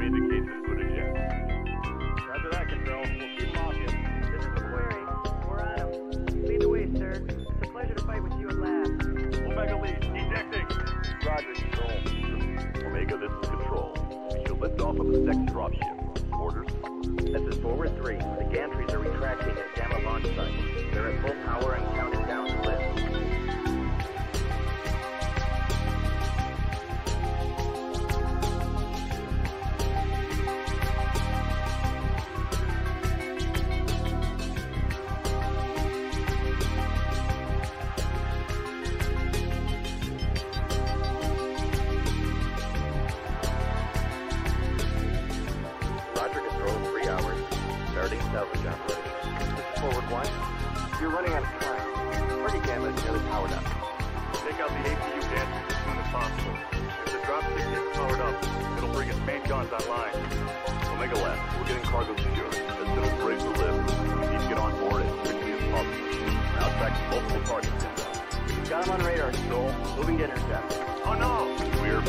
indicates input eject. Roger that, Control. We'll keep walking. This is the query. We're on him. Lead the way, sir. It's a pleasure to fight with you at last. Omega lead, ejecting. Roger, Control. Omega, this is Control. We should lift off of the second dropship. Orders? This is Forward 3. The gantries are retracting at Gamma launch site. They're at full power and counting down to lift. Salvage operation. This is Forward 1. You're running out of time. Party Gamma is nearly powered up. Take out the APU gantry as soon as possible. If the dropship gets powered up, it'll bring its main guns online. Omega left, we're getting cargo secured. As soon as we're ready to lift, we need to get on board as quickly as possible. Now tracking multiple targets inbound. Got him on radar, Control. Moving to intercept. Oh no! We're...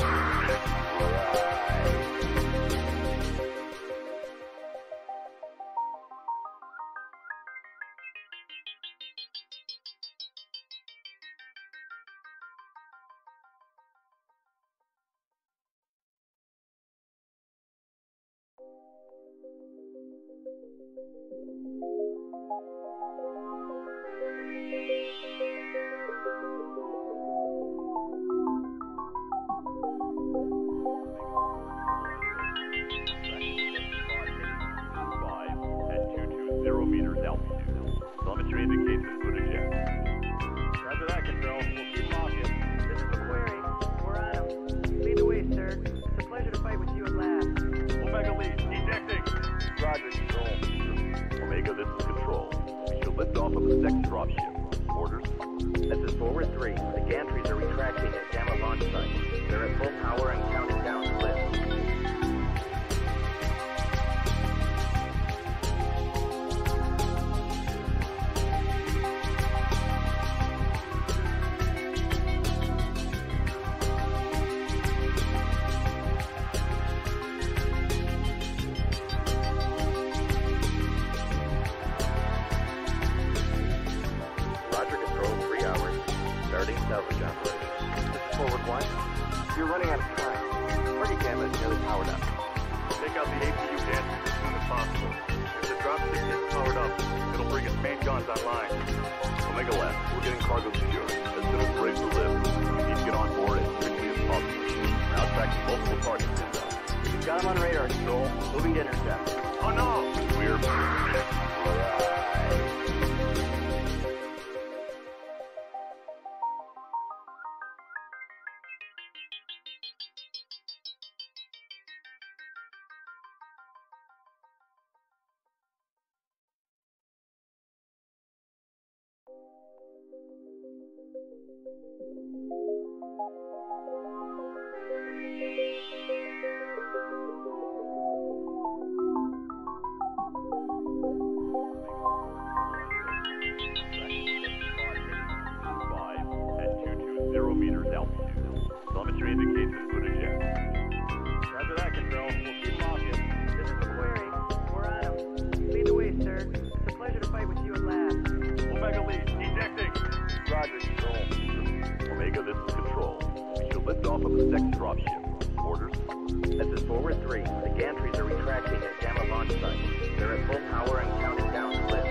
meters altitude. Telemetry indicates input eject. Roger that, Control. We'll keep walking. This is the query. We're on him. Lead the way, sir. It's a pleasure to fight with you at last. Omega lead, ejecting. Roger, Control. Omega, this is Control. We should lift off of the second dropship. Orders? This is Forward 3. The gantries are retracting at Gamma launch site. They're at full power and counting down to lift. Salvage operation. This is Forward 1. You're running out of time. Party Gamma is nearly powered up. Take out the APU gantry as soon as possible. If the dropship gets powered up, it'll bring its main guns online. Omega left, we're getting cargo secured. As soon as we're ready to lift, we need to get on board as quickly as possible. We're now tracking multiple targets inbound. Got him on radar, Control. Moving to intercept. Oh no! We're... meters altitude. Telemetry indicates input eject. Roger that, Control. We'll keep walking. This is the query. We're on him. Lead the way, sir. It's a pleasure to fight with you at last. Omega lead, ejecting. Roger, Control. Omega, this is Control. We should lift off of the second dropship. Orders? This is Forward 3. The gantries are retracting at Gamma launch site. They're at full power and counting down to lift.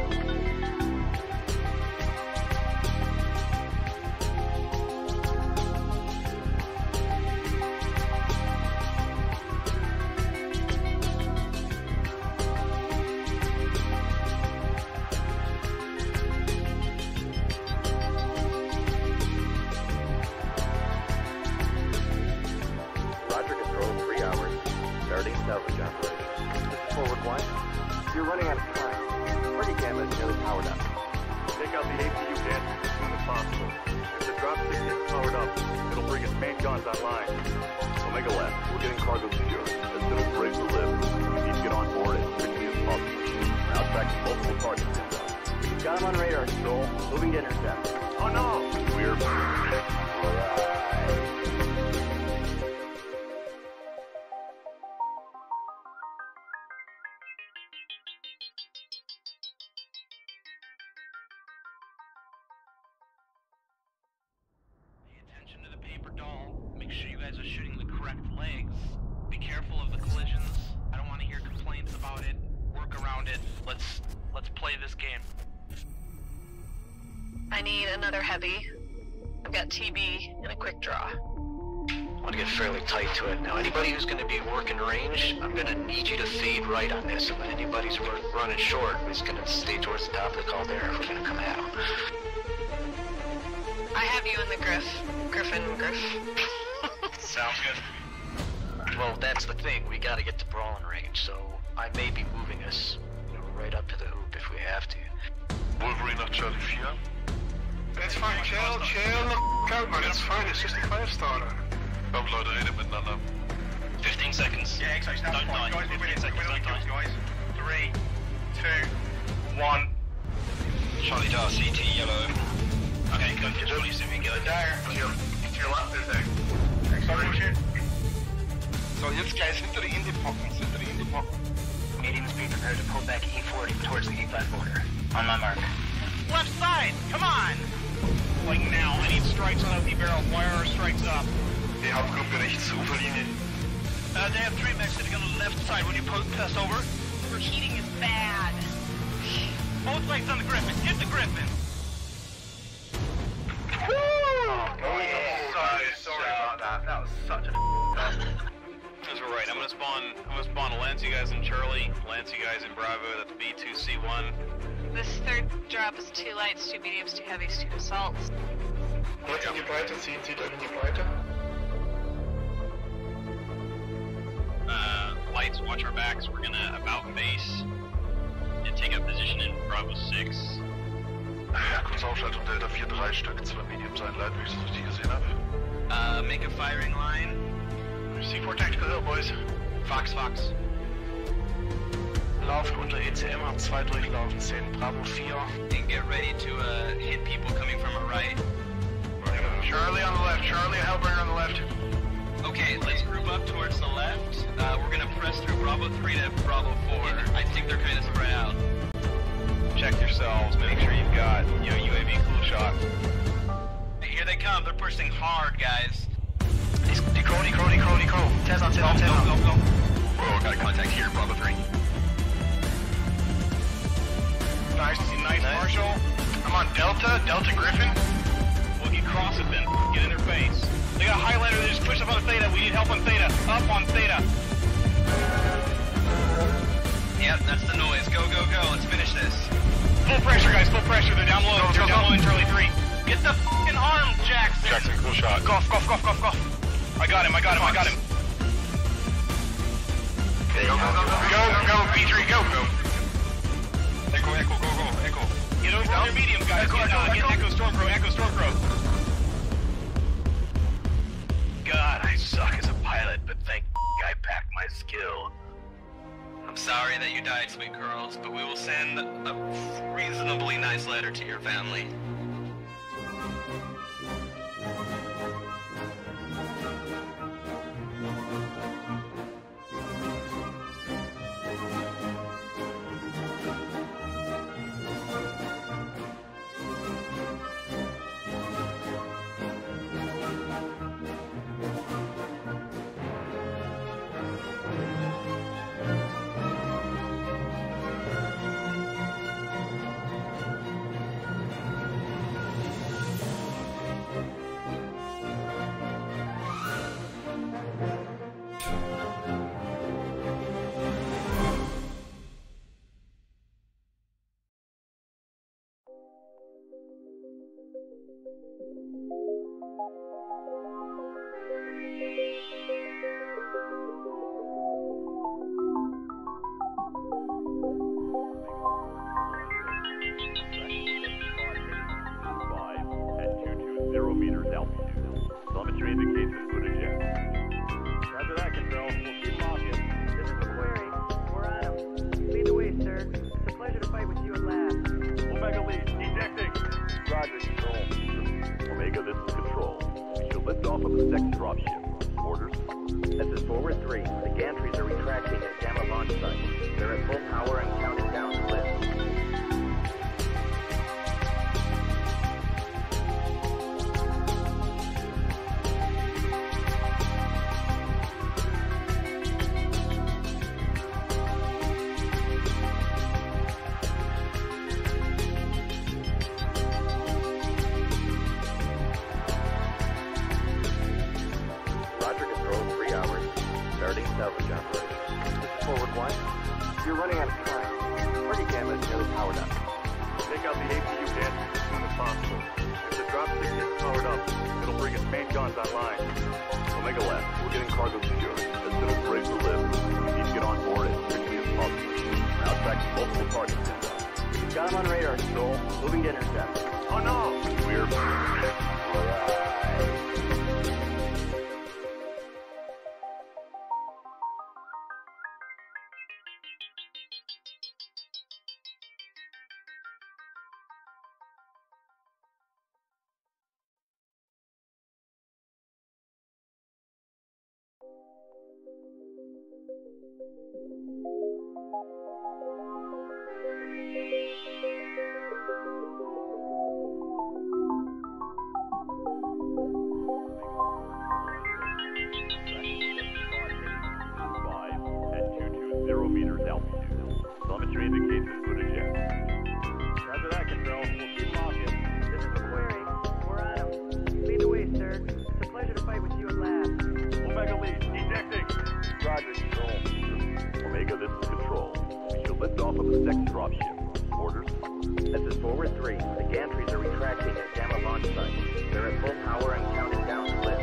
Salvage operation. This is Forward 1. You're running out of time. Party Gamma is nearly powered up. Take out the APU gantry as soon as possible. If the dropship gets powered up, it'll bring its main guns online. Omega left, we're getting cargo secured. As soon as we're ready to lift, we need to get on board as quickly as possible. We're now tracking multiple targets inbound. Got him on radar, Control. Moving to intercept. Oh no! We're... Alright. guys are shooting the correct legs. Be careful of the collisions. I don't want to hear complaints about it. Work around it. Let's play this game. I need another heavy. I've got TB and a quick draw. I want to get fairly tight to it. Now, anybody who's going to be working range, I'm going to need you to fade right on this. And anybody who's running short is going to stay towards the top of the caldera if we're going to come at them. I have you in the Griff. Griffin. Sounds good. Well, that's the thing. We got to get to brawling range, so I may be moving us, right up to the hoop if we have to. Wolverine nach Charlie 4. It's fine, chill the f*** out, man, it's fine, it's just a 5-starter. Komm, Leute, redet miteinander. 15 seconds. Yeah, exactly. That's Don't fine. die. Guys, 15 seconds, don't die. guys. 3, 2, 1. Charlie Dar, CT, yellow. Okay, go get Charlie, so we can get it. There. To your left, is there? Sorry, shit. So, jetzt guys, hinter die Indie-Pocken. Mediums, be prepared to pull back E40 towards the E5 border. On my mark. Left side, come on! Like now, I need strikes on OP barrel. Wire our strikes up. Die Hauptgruppe rechts, Uferlinie. They have 3 mechs sitting on the left side when you pass over. Overheating is bad. Both legs on the Griffin. Hit the Griffin. Sorry about that. That was such a That's right. I'm gonna spawn Lance, you guys in Charlie, Lance, you guys in Bravo. That's B2C1. This third drop is 2 lights, 2 mediums, 2 heavies, 2 assaults. Jetzt in die Breite, zieht euch in die Breite. Lights, watch our backs. We're gonna about base and take up position in Bravo 6. Ja, Kursausschaltung Delta 4, 3 Stück, 2 Mediums einleiten, wie ich es richtig gesehen habe. Make a firing line. C4 Tactical Hill, boys. Fox. Laufen unter ECM, hab 2 durchlaufen, 10 Bravo 4. And get ready to hit people coming from our right. Charlie on the left, Charlie, Hellbringer on the left. Okay, let's group up towards the left. We're gonna press through Bravo 3 to Bravo 4. I think they're kind of spread out. Check yourselves. Make sure you've got, UAV cool shot. Here they come. They're pushing hard, guys. Decro. Tez on. Go. Oh, got a contact here, Bravo 3. Nice, Marshall. I'm on Delta Griffin. We'll get cross it then. Get in their face. They got a highlighter. They just pushed up on Theta. We need help on Theta. Up on Theta. Yep, that's the noise. Go. Let's finish this. Full pressure, guys. Full pressure. They're down low. They're down low in Charlie 3. Get the f***ing arm, Jackson. Jackson, cool shot. Golf. I got him. Go, P3, go. Echo, go. Get over on your medium, guys. Get Echo Stormcrow. God, I suck as a pilot, but thank I packed my skill. I'm sorry that you died, sweet girls, but we will send a reasonably nice letter to your family. meters altitude. Telemetry indicates input eject. Roger that, Control. We'll keep them off you. This is McQuarrie. We're on him. Lead the way, sir. It's a pleasure to fight with you at last. Omega lead, ejecting. Roger, Control. Omega, this is Control. We should lift off of the second dropship. Orders? This is Forward 3. The gantries are retracting at Gamma launch site. They're at full power and counted down to lift. Take out the APU damage as soon as possible. If the dropship gets powered up, it'll bring its main guns online. Omega Left, we're getting cargo secured. As soon as we're able to live, we need to get on board as quickly as possible. We're now tracking multiple targets inbound. Got him on radar, Stroll. Moving to intercept. Oh no! We're... meters altitude. Telemetry indicates input eject. Roger that, Control. We'll keep walking. This is the query. We're on him. Lead the way, sir. It's a pleasure to fight with you at last. Omega lead, ejecting. Roger, Control. Omega, this is Control. We should lift off of the next dropship. Orders? This is Forward 3. The gantries are retracting at Gamma launch site. They're at full power and counting down to lift.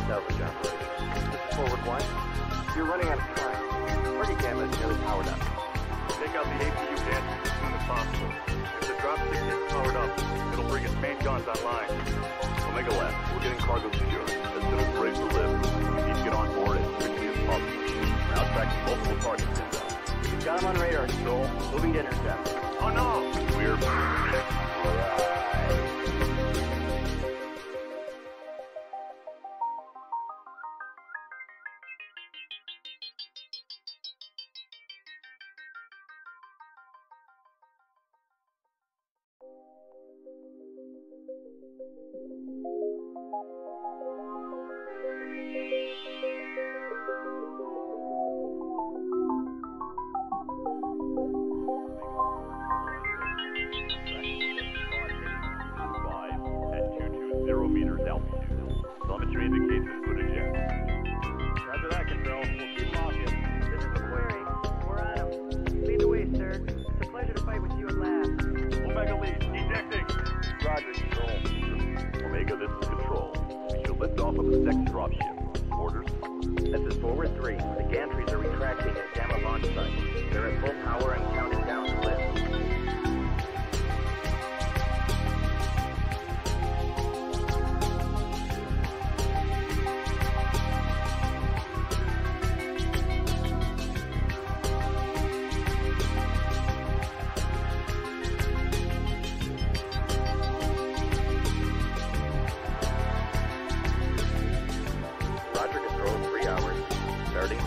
Salvage operation. This is Forward 1. You're running out of time. Target Gamma is nearly powered up. Take out the APU damage as soon as possible. If the dropship gets powered up, it'll bring its main guns online. Omega Left, we're getting cargo secured. As soon as we're able to live, we need to get on board as quickly as possible. We're now tracking multiple targets inbound. Got him on radar, Stroll. Moving to intercept. Oh no! We're... meters altitude. Telemetry indicates input eject. Roger that, Control. We'll keep walking. This is the query. We're on him. Lead the way, sir. It's a pleasure to fight with you at last. Omega lead, ejecting. Roger, Control. Omega, this is Control. We should lift off of the next dropship. Orders? This is Forward 3. The gantries are retracting at Gamma launch site. They're at full power and counting down to lift.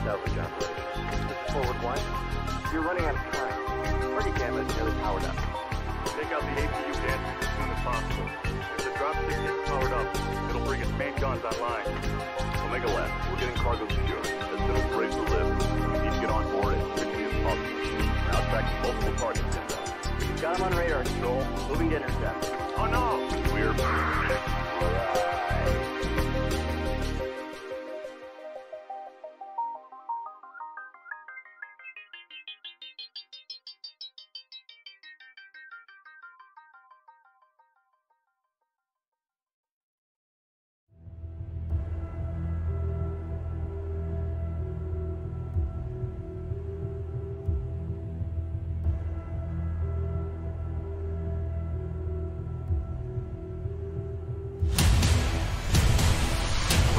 Salvage operation. This is Forward 1. You're running out of time. Target Gamma is nearly powered up. Take out the APU damage as soon as possible. If the dropship gets powered up, it'll bring its main guns online. Omega Left, we're getting cargo secured. As soon as we're able to live, we need to get on board as quickly as possible. We're now tracking multiple targets inbound. Got him on radar, Stroll. Moving to intercept. Oh no! We're...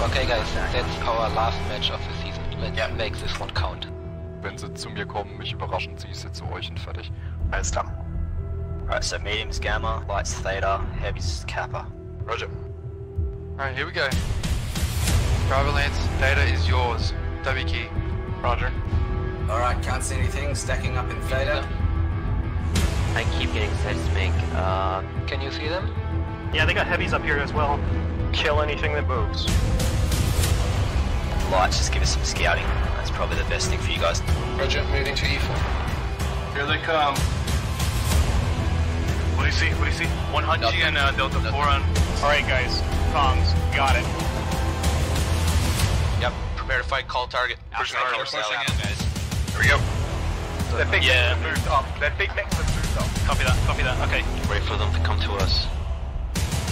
Okay guys, that's our last match of the season. Let's make this one count. Wenn sie zu mir kommen, mich überraschen, ziehe ich sie zu euch und fertig. Alles klar. Alright, so medium's Gamma, light's Theta, heavy's Kappa. Roger. Alright, here we go. Driver Lance, Theta is yours. W key. Roger. Alright, can't see anything, stacking up in Theta. I keep getting seismic. Can you see them? Yeah, they got heavies up here as well. Kill anything that moves. Lights, just give us some scouting. That's probably the best thing for you guys. Roger, moving to E4. Here they come. What do you see? What do you see? 100 and Delta 4 on. Alright guys, comms, got it. Yep, prepare to fight, call target. Pushing our Pushing out, guys. Here we go. That big mix moved up. That big mix moved up. Copy that, okay. Wait for them to come to us.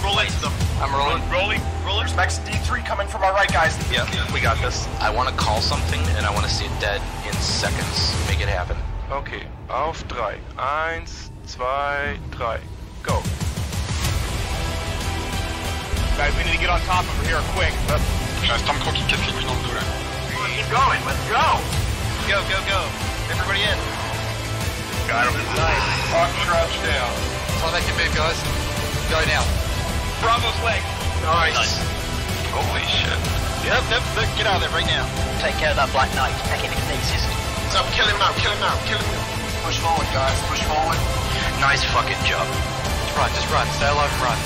Roll into them. I'm rolling. Rolling. There's Max D3 coming from our right, guys. Yeah, we got this. I want to call something and I want to see it dead in seconds. Make it happen. Okay, auf 3. 1, 2, 3. Go. Guys, we need to get on top over here quick. Stormcrow qui casse les couilles dans le dos là. Keep going, let's go! Go. Everybody in. Got him. Nice. Fuck, crouch down. That's all they can move, guys. Go now. Bravo's leg. Nice. Holy shit. Yep, get out of there right now. Take care of that Black Knight. Taking the kinesis. So kill him now. Push forward, guys, push forward. Nice fucking job. Just run. Stay alive and run.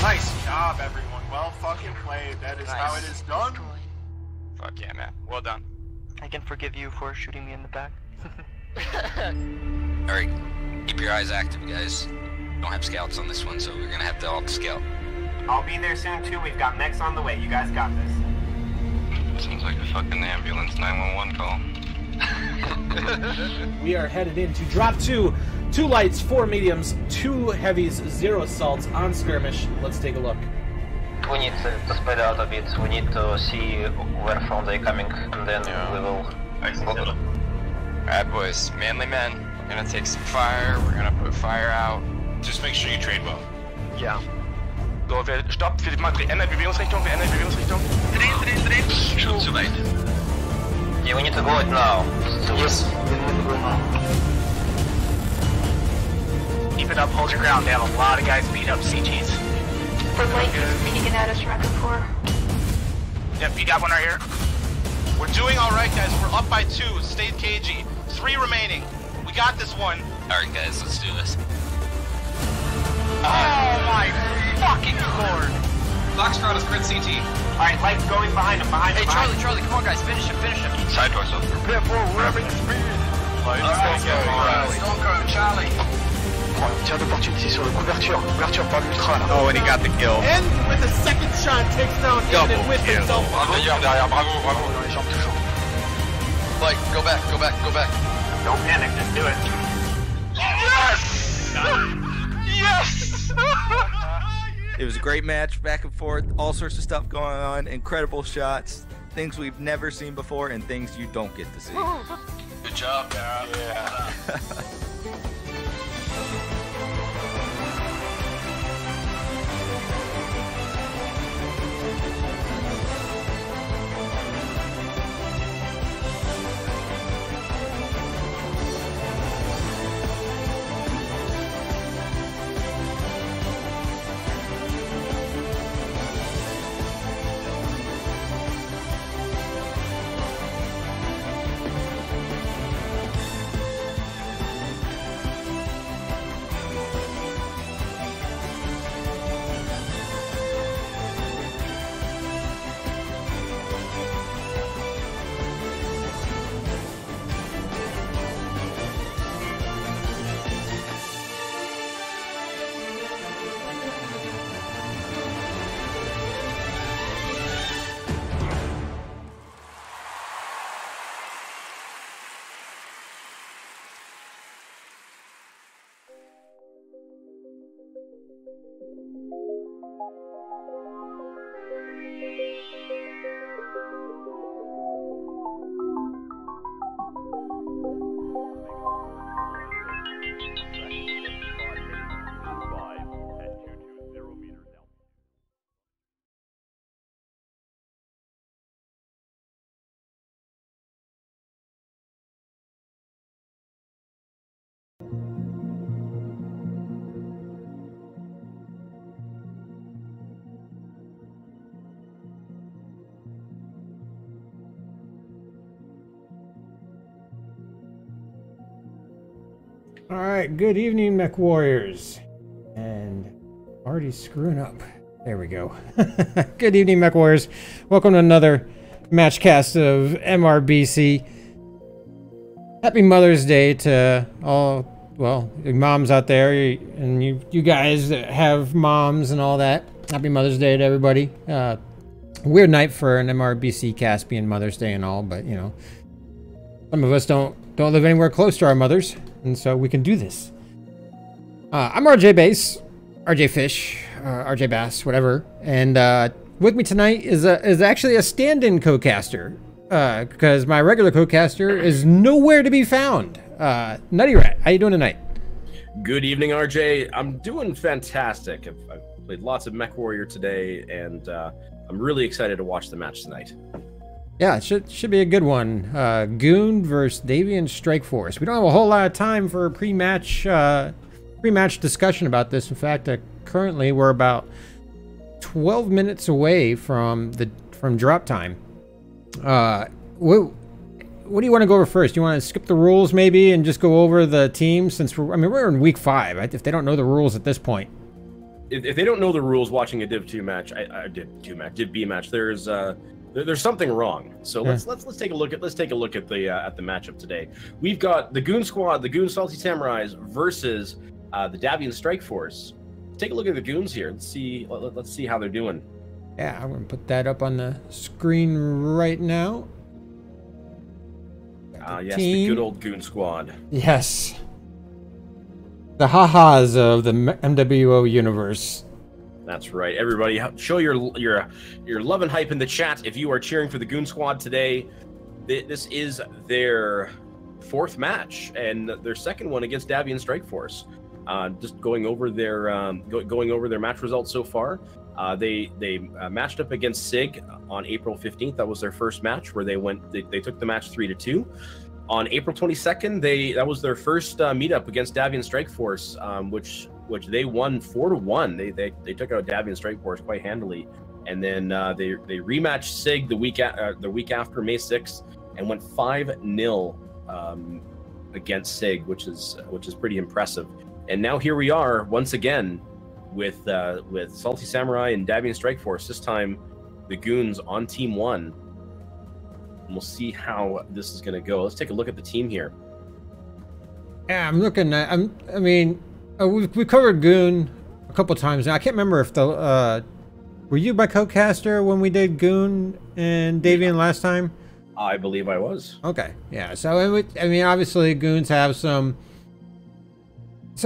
Nice job, everyone. Well fucking played. That is how it is done. Fuck yeah, man. Well done. I can forgive you for shooting me in the back. Alright, keep your eyes active, guys. Don't have scouts on this one, so we're gonna have to all scout. I'll be there soon too. We've got mechs on the way. You guys got this. Seems like a fucking ambulance 911 call. We are headed into drop 2. 2 lights, 4 mediums, 2 heavies, 0 assaults on skirmish. Let's take a look. We need to spread out a bit. We need to see where from they're coming, and then we will. Alright, boys. Manly men. We're gonna take some fire. We're gonna put fire out. Just make sure you trade well. Yeah. So, stopp. Wir ändern Bewegungsrichtung. Drehen. Schon zu weit. Yeah, we need to go it now. Yes. Keep it up, hold your ground. They have a lot of guys beat up CGs. The light is peeking at us rapid 4. Yep, you got one right here. We're doing alright, guys. We're up by 2. Stay cagey. 3 remaining. We got this one. Alright, guys, let's do this. Oh my fucking lord! Foxtrot is grid CT. Alright, lights going behind him. Hey, Charlie, come on, guys, finish him. Side doors open. Prepare for wherever you speed. Stormcrow, Charlie. Tir d'opportunité sur le couverture par l'ultra là. Oh, and he got the kill. And with a second shot, takes down Aiden with himself. D'ailleurs, derrière, bravo. Dans les jambes toujours. Like, go back. Don't panic, just do it. Yes! It was a great match, back and forth, all sorts of stuff going on, incredible shots, things we've never seen before, and things you don't get to see. Good job, Dara. Yeah. Alright, good evening, Mech Warriors. And already screwing up. There we go. Good evening, Mech Warriors. Welcome to another matchcast of MRBC. Happy Mother's Day to all, well, moms out there, and you guys that have moms and all that. Happy Mother's Day to everybody. Weird night for an MRBC cast being Mother's Day and all, but you know, some of us don't live anywhere close to our mothers, and so we can do this. I'm RJ Bass, RJ Fish, RJ Bass, whatever, and with me tonight is actually a stand-in co-caster, because my regular co-caster is nowhere to be found. Nutty Rat, how you doing tonight? Good evening, RJ. I'm doing fantastic. I've played lots of Mech Warrior today, and I'm really excited to watch the match tonight. Yeah, it should be a good one. GOON versus Davian Strike Force. We don't have a whole lot of time for pre-match discussion about this. In fact, currently we're about 12 minutes away from drop time. What do you want to go over first? Do you want to skip the rules maybe and just go over the teams, since we're in week 5. If they don't know the rules at this point. If they don't know the rules watching a DivB match, there's something wrong. So let's take a look at the matchup today. We've got the GOON squad, the GOON Salty Samurais versus the Davian Strike Force. Take a look at the GOONs here. Let's see how they're doing. Yeah, I'm gonna put that up on the screen right now. Yes, the good old GOON squad. Yes. The ha-has of the MWO universe. That's right. Everybody, show your love and hype in the chat if you are cheering for the GOON squad today. This is their 4th match and their 2nd one against Davian Strike Force. Just going over their match results so far. They matched up against SIG on April 15th. That was their first match where they took the match 3-2. On April 22nd, that was their first meetup against Davian Strike Force, which they won 4-1. They took out Davian Strike Force quite handily, and then they rematched SIG the week after, May 6th, and went 5-0 against SIG, which is pretty impressive. And now here we are once again with Salty Samurai and Davian Strike Force. This time, the GOONs on Team 1. And we'll see how this is going to go. Let's take a look at the team here. Yeah, I'm looking at. We covered GOON a couple times now. I can't remember if were you my co-caster when we did GOON and Davian last time? I believe I was. Okay, yeah. So obviously GOONs have some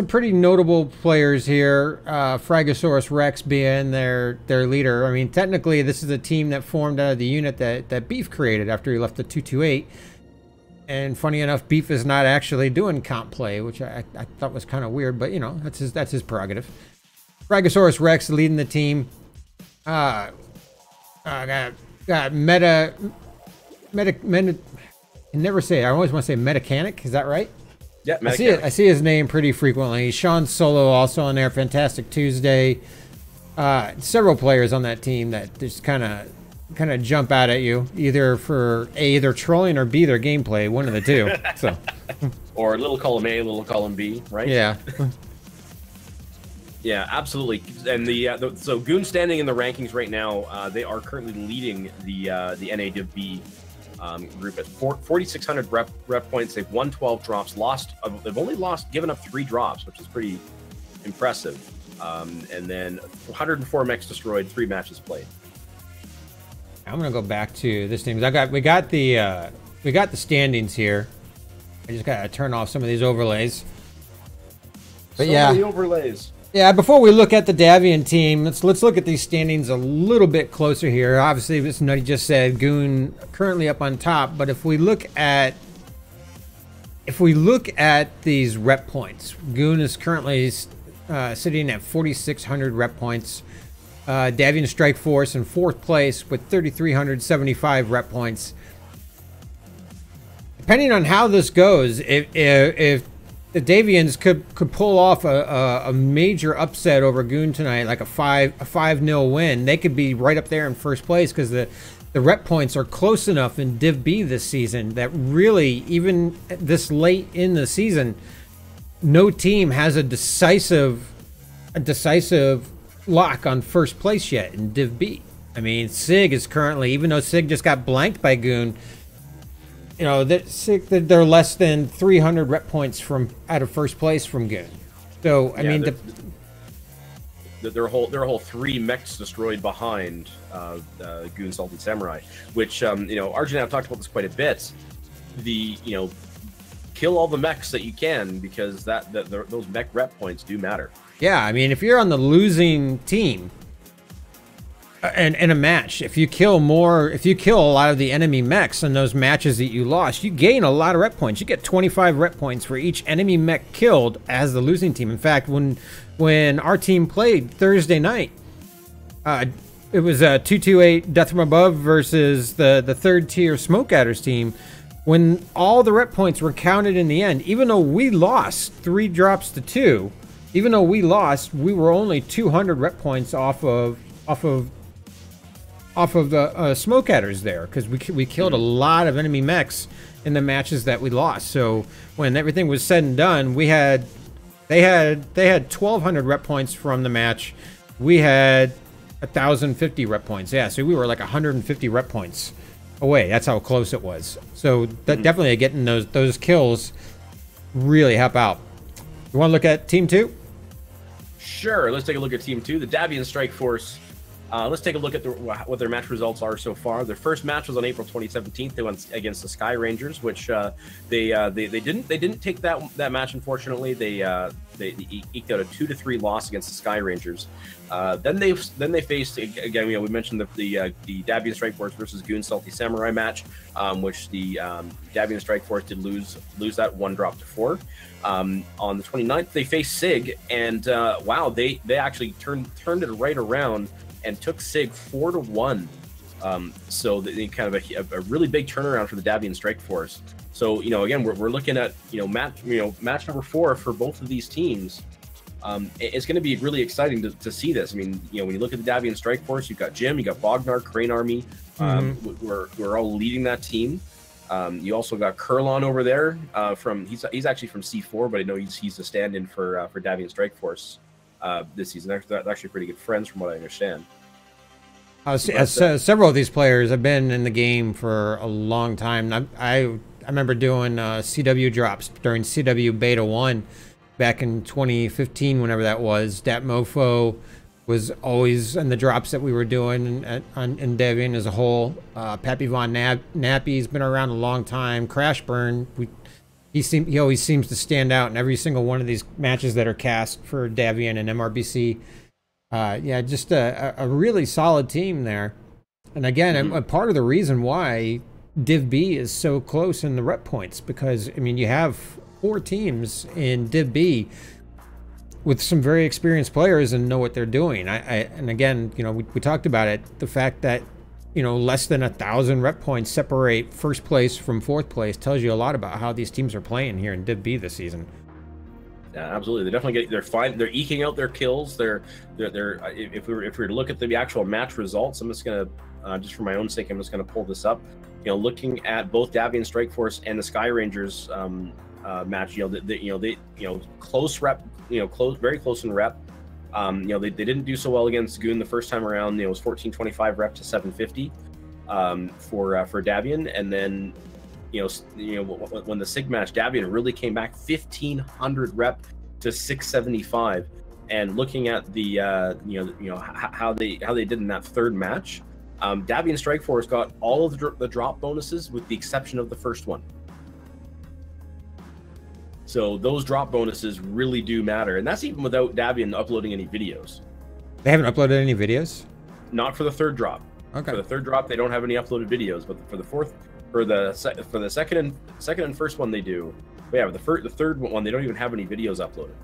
pretty notable players here. Fragosaurus Rex being their leader. I mean, technically this is a team that formed out of the unit that Beef created after he left the 228. And funny enough, Beef is not actually doing comp play, which I thought was kind of weird, but you know, that's his prerogative. Fragosaurus Rex leading the team. Got Meta. I never say it. I always want to say Metacanic. Is that right? Yeah, I see his name pretty frequently. Sean Solo also on there. Fantastic Tuesday. Several players on that team that just kind of jump out at you, either for A, they're trolling, or B, their gameplay. One of the two. So, or little column A, little column B, right? Yeah. Yeah, absolutely. And so GOON standing in the rankings right now, they are currently leading the NA DivB group at 4,600 rep points. They've won 12 drops, they've only given up 3 drops, which is pretty impressive. And then 104 mechs destroyed, 3 matches played. I'm gonna go back to this team. We got the standings here. I just gotta turn off some of these overlays. But yeah, the overlays. Yeah, before we look at the Davian team, let's look at these standings a little bit closer here. Obviously, as Nutty just said, GOON currently up on top. But if we look at these rep points, GOON is currently sitting at 4,600 rep points. Davian Strike Force in 4th place with 3,375 rep points. Depending on how this goes, if the Davians could pull off a major upset over GOON tonight, like a 5-0 win, they could be right up there in 1st place, because the rep points are close enough in DivB this season that really, even this late in the season, no team has a decisive lock on first place yet in DivB. I mean, SIG is currently, even though SIG just got blanked by GOON, you know, they're less than 300 rep points from out of first place from GOON. So I mean, their whole 3 mechs destroyed behind GOON Salty Samurai, which you know, Arjun and I have talked about this quite a bit. Kill all the mechs that you can, because those mech rep points do matter. Yeah, I mean, if you're on the losing team and in a match, if you kill a lot of the enemy mechs in those matches that you lost, you gain a lot of rep points. You get 25 rep points for each enemy mech killed as the losing team. In fact, when our team played Thursday night, it was a 228 Death from Above versus the third tier Smoke Adders team. When all the rep points were counted in the end, even though we lost 3 drops to 2, even though we lost, we were only 200 rep points off of the Smoke Adders there, because we killed a lot of enemy mechs in the matches that we lost. So when everything was said and done, they had 1,200 rep points from the match. We had 1,050 rep points. Yeah, so we were like 150 rep points away. That's how close it was. So definitely getting those kills really help out. You want to look at Team 2? Sure, let's take a look at Team 2, the Davian Strike Force. Let's take a look at what their match results are so far. Their first match was on April 2017. They went against the Sky Rangers, which they didn't take that match. Unfortunately, they eked out a 2-3 loss against the Sky Rangers. Then they faced again. You know, we mentioned the Davian Strike Force versus GOON Salty Samurai match, which the Davian Strike Force did lose that 1 drop to 4. On the 29th, they faced SIG, and wow, they actually turned it right around and took SIG 4-1. So they kind of a really big turnaround for the Davian Strike Force. So, you know, again, we're looking at, match number 4 for both of these teams. It's going to be really exciting to see this. I mean, you know, when you look at the Davian Strike Force, you've got Jim, you got Bognar, Crane Army, who are all leading that team. You also got Kurlon over there. He's actually from C4, but I know he's a stand-in for Davian Strike Force this season. They're actually pretty good friends, from what I understand. Several of these players have been in the game for a long time. I remember doing CW drops during CW Beta 1 back in 2015, whenever that was. Dat Mofo was always in the drops that we were doing in Devian as a whole. Pappy Von Nappy's been around a long time. Crashburn, he always seems to stand out in every single one of these matches that are cast for Devian and MRBC. Yeah, just a really solid team there. And again, a part of the reason why DivB is so close in the rep points, because, I mean, you have 4 teams in DivB with some very experienced players and know what they're doing. And again, you know, we talked about it, the fact that, you know, less than 1,000 rep points separate first place from fourth place tells you a lot about how these teams are playing here in DivB this season. Yeah, absolutely. They definitely they're eking out their kills. If we were to look at the actual match results, I'm just gonna just for my own sake, I'm just gonna pull this up. You know, looking at both Davian Strike Force and the Sky Rangers match, they close rep, very close in rep. They didn't do so well against GOON the first time around. It was 1425 rep to 750 for Davian, and then when the SIG match, Davian really came back 1,500 rep to 675. And looking at the how they did in that third match, Davian Strike Force got all of the drop bonuses with the exception of the first one. So those drop bonuses really do matter, and that's even without Davian uploading any videos. They haven't uploaded any videos? Not for the third drop. Okay. For the third drop, they don't have any uploaded videos, but for the fourth, for the second and first one, they do. But yeah, the third one, they don't even have any videos uploaded.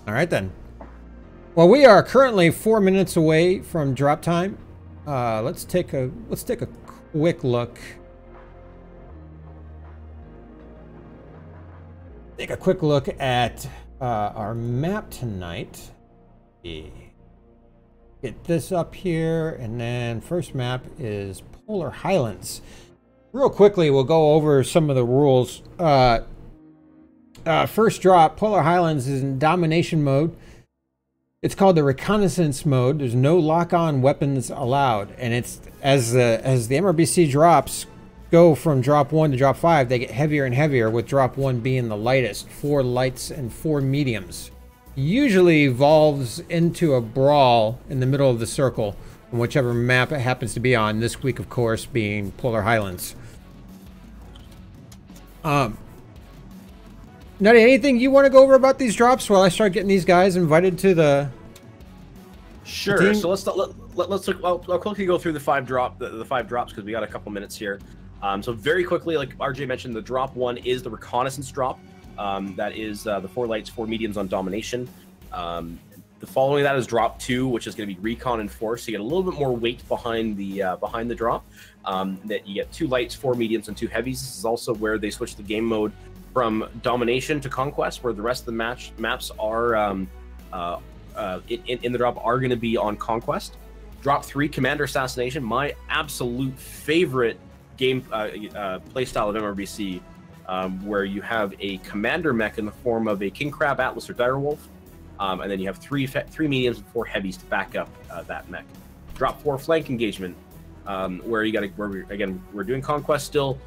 All right then. Well, we are currently 4 minutes away from drop time. Let's take a quick look. Take a quick look at our map tonight. Get this up here, and then first map is Polar Highlands. Real quickly, we'll go over some of the rules. First drop, Polar Highlands is in domination mode. It's called the reconnaissance mode. There's no lock-on weapons allowed, and it's as the MRBC drops go from drop 1 to drop 5, they get heavier and heavier, with drop 1 being the lightest, 4 lights and 4 mediums. Usually evolves into a brawl in the middle of the circle, on whichever map it happens to be on. This week, of course, being Polar Highlands. Nutty, anything you want to go over about these drops while I start getting these guys invited to the Sure. team? So let's look. I'll quickly go through the five drops because we got a couple minutes here. So very quickly, like RJ mentioned, the drop 1 is the reconnaissance drop. That is the 4 lights, 4 mediums on domination. The following that is drop 2, which is going to be recon and force. So you get a little bit more weight behind the drop. That you get 2 lights, 4 mediums, and 2 heavies. This is also where they switch the game mode from domination to conquest, where the rest of the maps are in the drop are going to be on conquest. Drop 3, commander assassination, my absolute favorite game playstyle of MRBC, where you have a commander mech in the form of a king crab, atlas, or direwolf, and then you have 3 mediums and 4 heavies to back up that mech. Drop 4, flank engagement, where we're doing conquest still.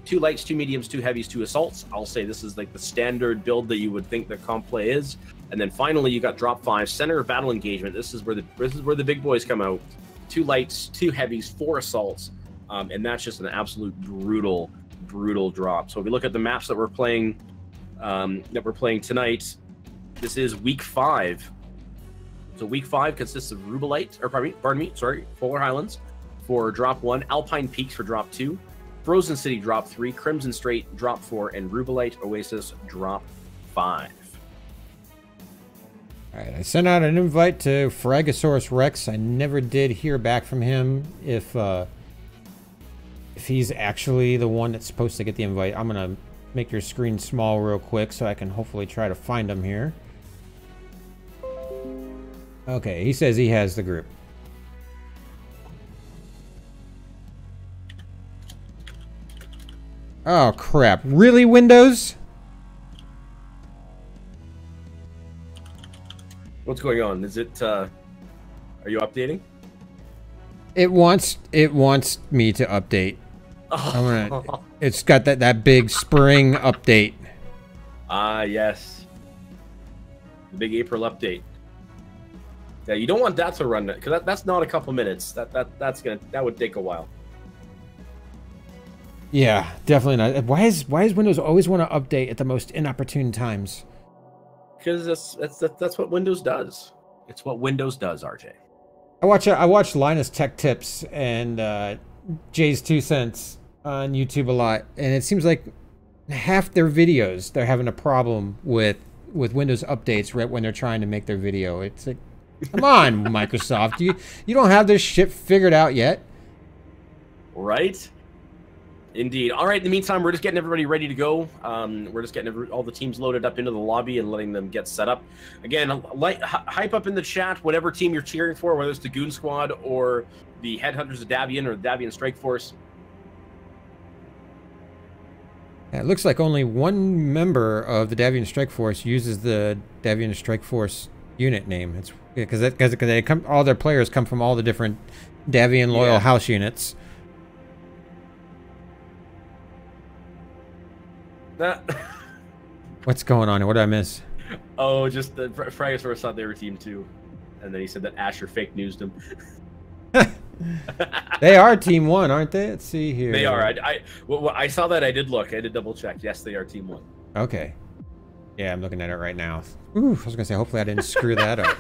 2 lights, 2 mediums, 2 heavies, 2 assaults. I'll say this is like the standard build that you would think that comp play is. And then finally, you got drop 5, center of battle engagement. This is where the big boys come out. 2 lights, 2 heavies, 4 assaults, and that's just an absolute brutal drop. So if we look at the maps that we're playing tonight, this is week 5. So week 5 consists of Polar Highlands for drop 1, Alpine Peaks for drop 2, Frozen City drop 3, Crimson Strait drop 4, and Rubelite Oasis drop 5. All right, I sent out an invite to Phragosaurus Rex. I never did hear back from him if he's actually the one that's supposed to get the invite. I'm gonna make your screen small real quick so I can hopefully try to find him here. Okay, he says he has the group. Oh crap, really, Windows? What's going on? Is it are you updating? It wants me to update. It's got that big spring update. Ah, yes. The big April update. Yeah, you don't want that to run, because that's not a couple minutes. That would take a while. Yeah, definitely not. Why is Windows always want to update at the most inopportune times? Because that's what Windows does. It's what Windows does, RJ. I watch Linus Tech Tips and Jay's 2 Cents on YouTube a lot, and it seems like half their videos they're having a problem with Windows updates right when they're trying to make their video. It's like, come on, Microsoft, you don't have this shit figured out yet, right? Indeed. All right, in the meantime, we're just getting everybody ready to go. We're just getting all the teams loaded up into the lobby and letting them get set up. Again, hype up in the chat whatever team you're cheering for, whether it's the Goon Squad or the Headhunters of Davian or the Davian Strike Force. It looks like only one member of the Davian Strike Force uses the Davian Strike Force unit name. It's because they come, all their players come from all the different Davian loyal house units. What's going on? What did I miss? Oh, just the Phragosaurus thought they were team 2, and then he said that Asher fake newsed him. They are team 1, aren't they? Let's see here. They are. I saw that. I did look. I did double check. Yes, they are team 1. Okay. Yeah, I'm looking at it right now. Ooh, I was gonna say, hopefully I didn't screw that up.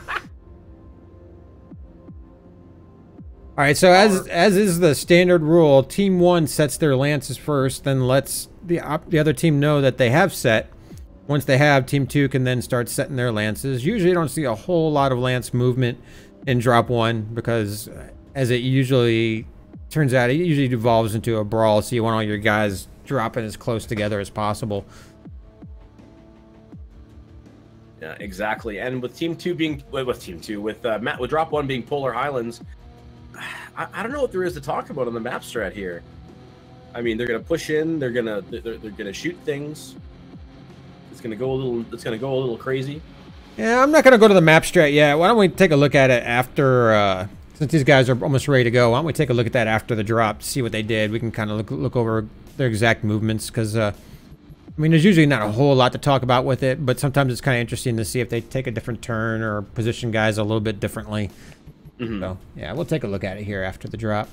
All right, so as is the standard rule, Team 1 sets their lances first, then lets the other team know that they have set. Once they have, Team 2 can then start setting their lances. Usually you don't see a whole lot of lance movement in Drop 1 because, as it usually turns out, it usually devolves into a brawl, so you want all your guys dropping as close together as possible. Yeah, exactly. And with Team 2 being with Drop 1 being Polar Highlands, I don't know what there is to talk about on the map strat here. I mean, they're gonna push in. They're gonna shoot things. It's gonna go a little crazy. Yeah, I'm not gonna go to the map strat yet. Why don't we take a look at it after? Since these guys are almost ready to go, why don't we take a look at that after the drop, see what they did? We can kind of look over their exact movements, because I mean, there's usually not a whole lot to talk about with it, but sometimes it's kind of interesting to see if they take a different turn or position guys a little bit differently. So yeah, we'll take a look at it here after the drop.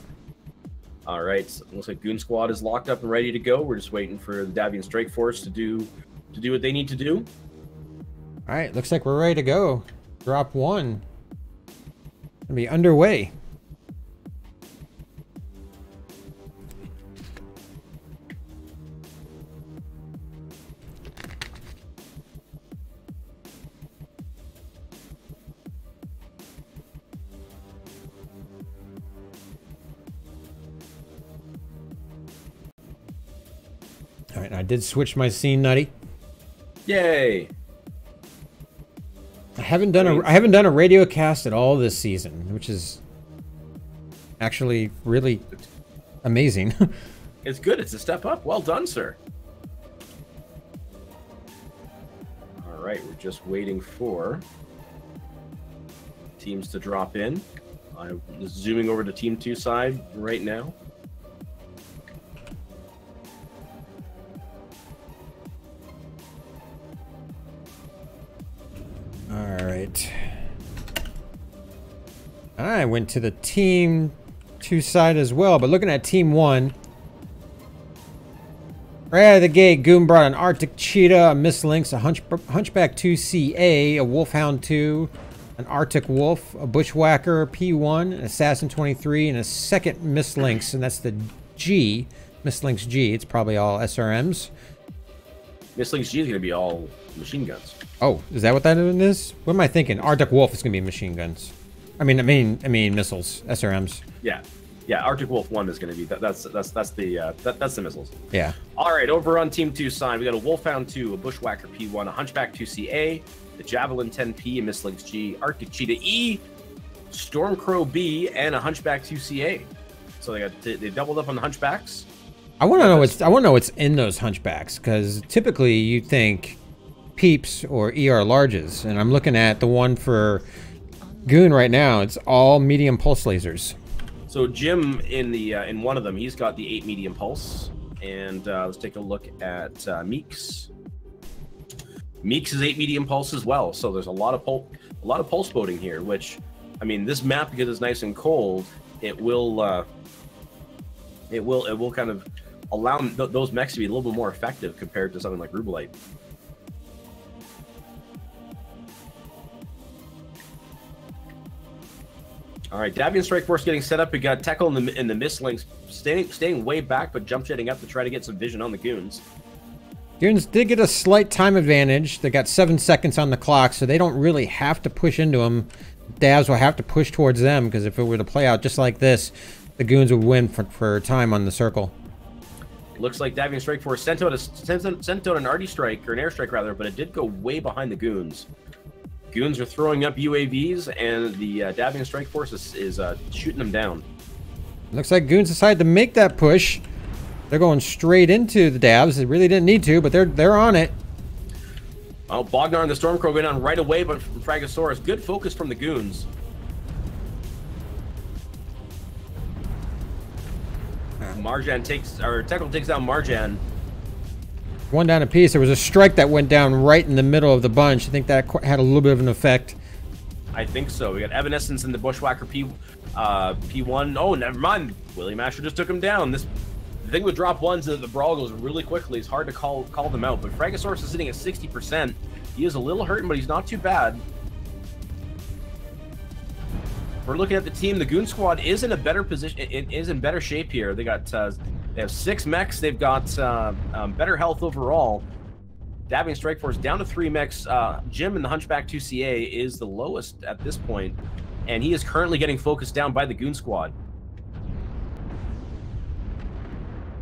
All right, so looks like Goon Squad is locked up and ready to go. We're just waiting for the Davian Strike Force to do what they need to do. All right, looks like we're ready to go. Drop 1. Gonna be underway. All right, I did switch my scene, Nutty. Yay! I haven't done a radio cast at all this season, which is actually really amazing. It's good. It's a step up. Well done, sir. All right, we're just waiting for teams to drop in. I'm just zooming over to Team 2 side right now. All right. I went to the Team 2 side as well, but looking at Team 1, right out of the gate, Goon brought an Arctic Cheetah, a Miss Lynx, a Hunchback 2CA, a Wolfhound 2, an Arctic Wolf, a Bushwhacker P1, an Assassin 23, and a second Miss Lynx, and that's the G, Miss Lynx G. It's probably all SRMs. Miss Lynx G is going to be all machine guns. Oh, is that what that is? What am I thinking? Arctic Wolf is going to be machine guns. I mean missiles, SRMs. Yeah, Arctic Wolf 1 is going to be that's the missiles. Yeah. All right, over on Team 2 side, we got a Wolfhound 2, a Bushwhacker P1, a Hunchback 2CA, the Javelin 10P, a Miss Lynx G, Arctic Cheetah E, Stormcrow B, and a Hunchback 2CA. So they doubled up on the Hunchbacks. I want to know what's in those Hunchbacks, because typically you think Peeps or ER larges, and I'm looking at the one for Goon right now. It's all medium pulse lasers. So Jim in one of them, he's got the 8 medium pulse, and let's take a look at Meeks. Meeks is 8 medium pulse as well. So there's a lot of pulse boating here. Which, I mean, this map, because it's nice and cold, it will kind of allow those mechs to be a little bit more effective compared to something like Rubelite. All right, Davian Strike Force getting set up. We got Tekel in the Miss Lynx staying way back, but jump jetting up to try to get some vision on the Goons. Goons did get a slight time advantage. They got 7 seconds on the clock, so they don't really have to push into them. Davs will have to push towards them, because if it were to play out just like this, the Goons would win for time on the circle. Looks like Davian Strike Force sent out an arty strike, or an airstrike rather, but it did go way behind the Goons. Goons are throwing up UAVs, and the Davian Strike Force is shooting them down. Looks like Goons decided to make that push. They're going straight into the Davs. They really didn't need to, but they're on it. Oh, Bognar and the Stormcrow going down right away, but from Fragosaurus, good focus from the Goons. Tekel takes down Marjan. One down a piece. There was a strike that went down right in the middle of the bunch. I think that had a little bit of an effect. I think so. We got Evanescence in the Bushwhacker P1. Oh, never mind. William Asher just took him down. The thing with drop ones is that the brawl goes really quickly. It's hard to call them out. But Fragosaurus is sitting at 60%. He is a little hurting, but he's not too bad. We're looking at the team. The Goon Squad is in a better position. It is in better shape here. They have 6 mechs. They've got better health overall. Davian Strike Force down to 3 mechs. Jim in the Hunchback 2CA is the lowest at this point, and he is currently getting focused down by the Goon Squad.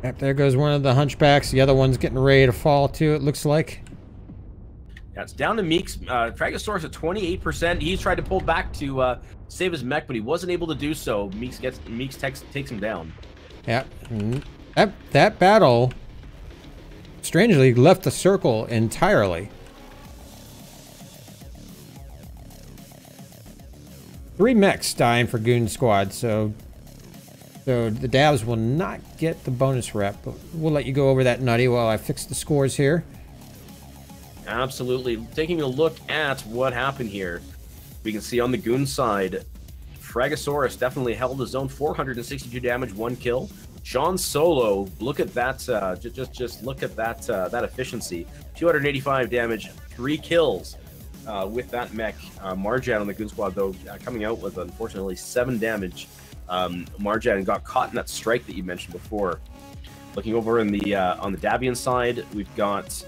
Yep, there goes one of the Hunchbacks. The other one's getting ready to fall too, it looks like. Yeah, it's down to Meeks. Fragosaurus at 28%. He's tried to pull back to save his mech, but he wasn't able to do so. Meeks takes him down. Yeah, that battle strangely left the circle entirely. 3 mechs dying for Goon Squad, so the Davs will not get the bonus rep. But we'll let you go over that, Nutty, while I fix the scores here. Absolutely. Taking a look at what happened here, we can see on the Goon side, Fragosaurus definitely held his own. 462 damage, 1 kill. Sean Solo, look at that, just look at that that efficiency. 285 damage, 3 kills with that mech. Marjan on the Goon Squad, though, coming out with, unfortunately, 7 damage. Marjan got caught in that strike that you mentioned before. Looking over in the on the Davian side, we've got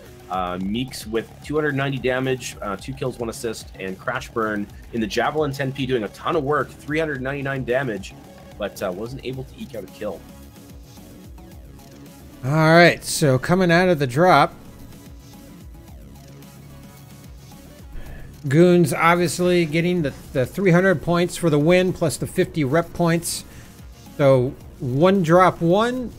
Meeks with 290 damage, 2 kills, 1 assist, and Crashburn in the Javelin 10P doing a ton of work, 399 damage, but wasn't able to eke out a kill. All right, so coming out of the drop, Goons obviously getting the 300 points for the win plus the 50 rep points. So 1 drop 1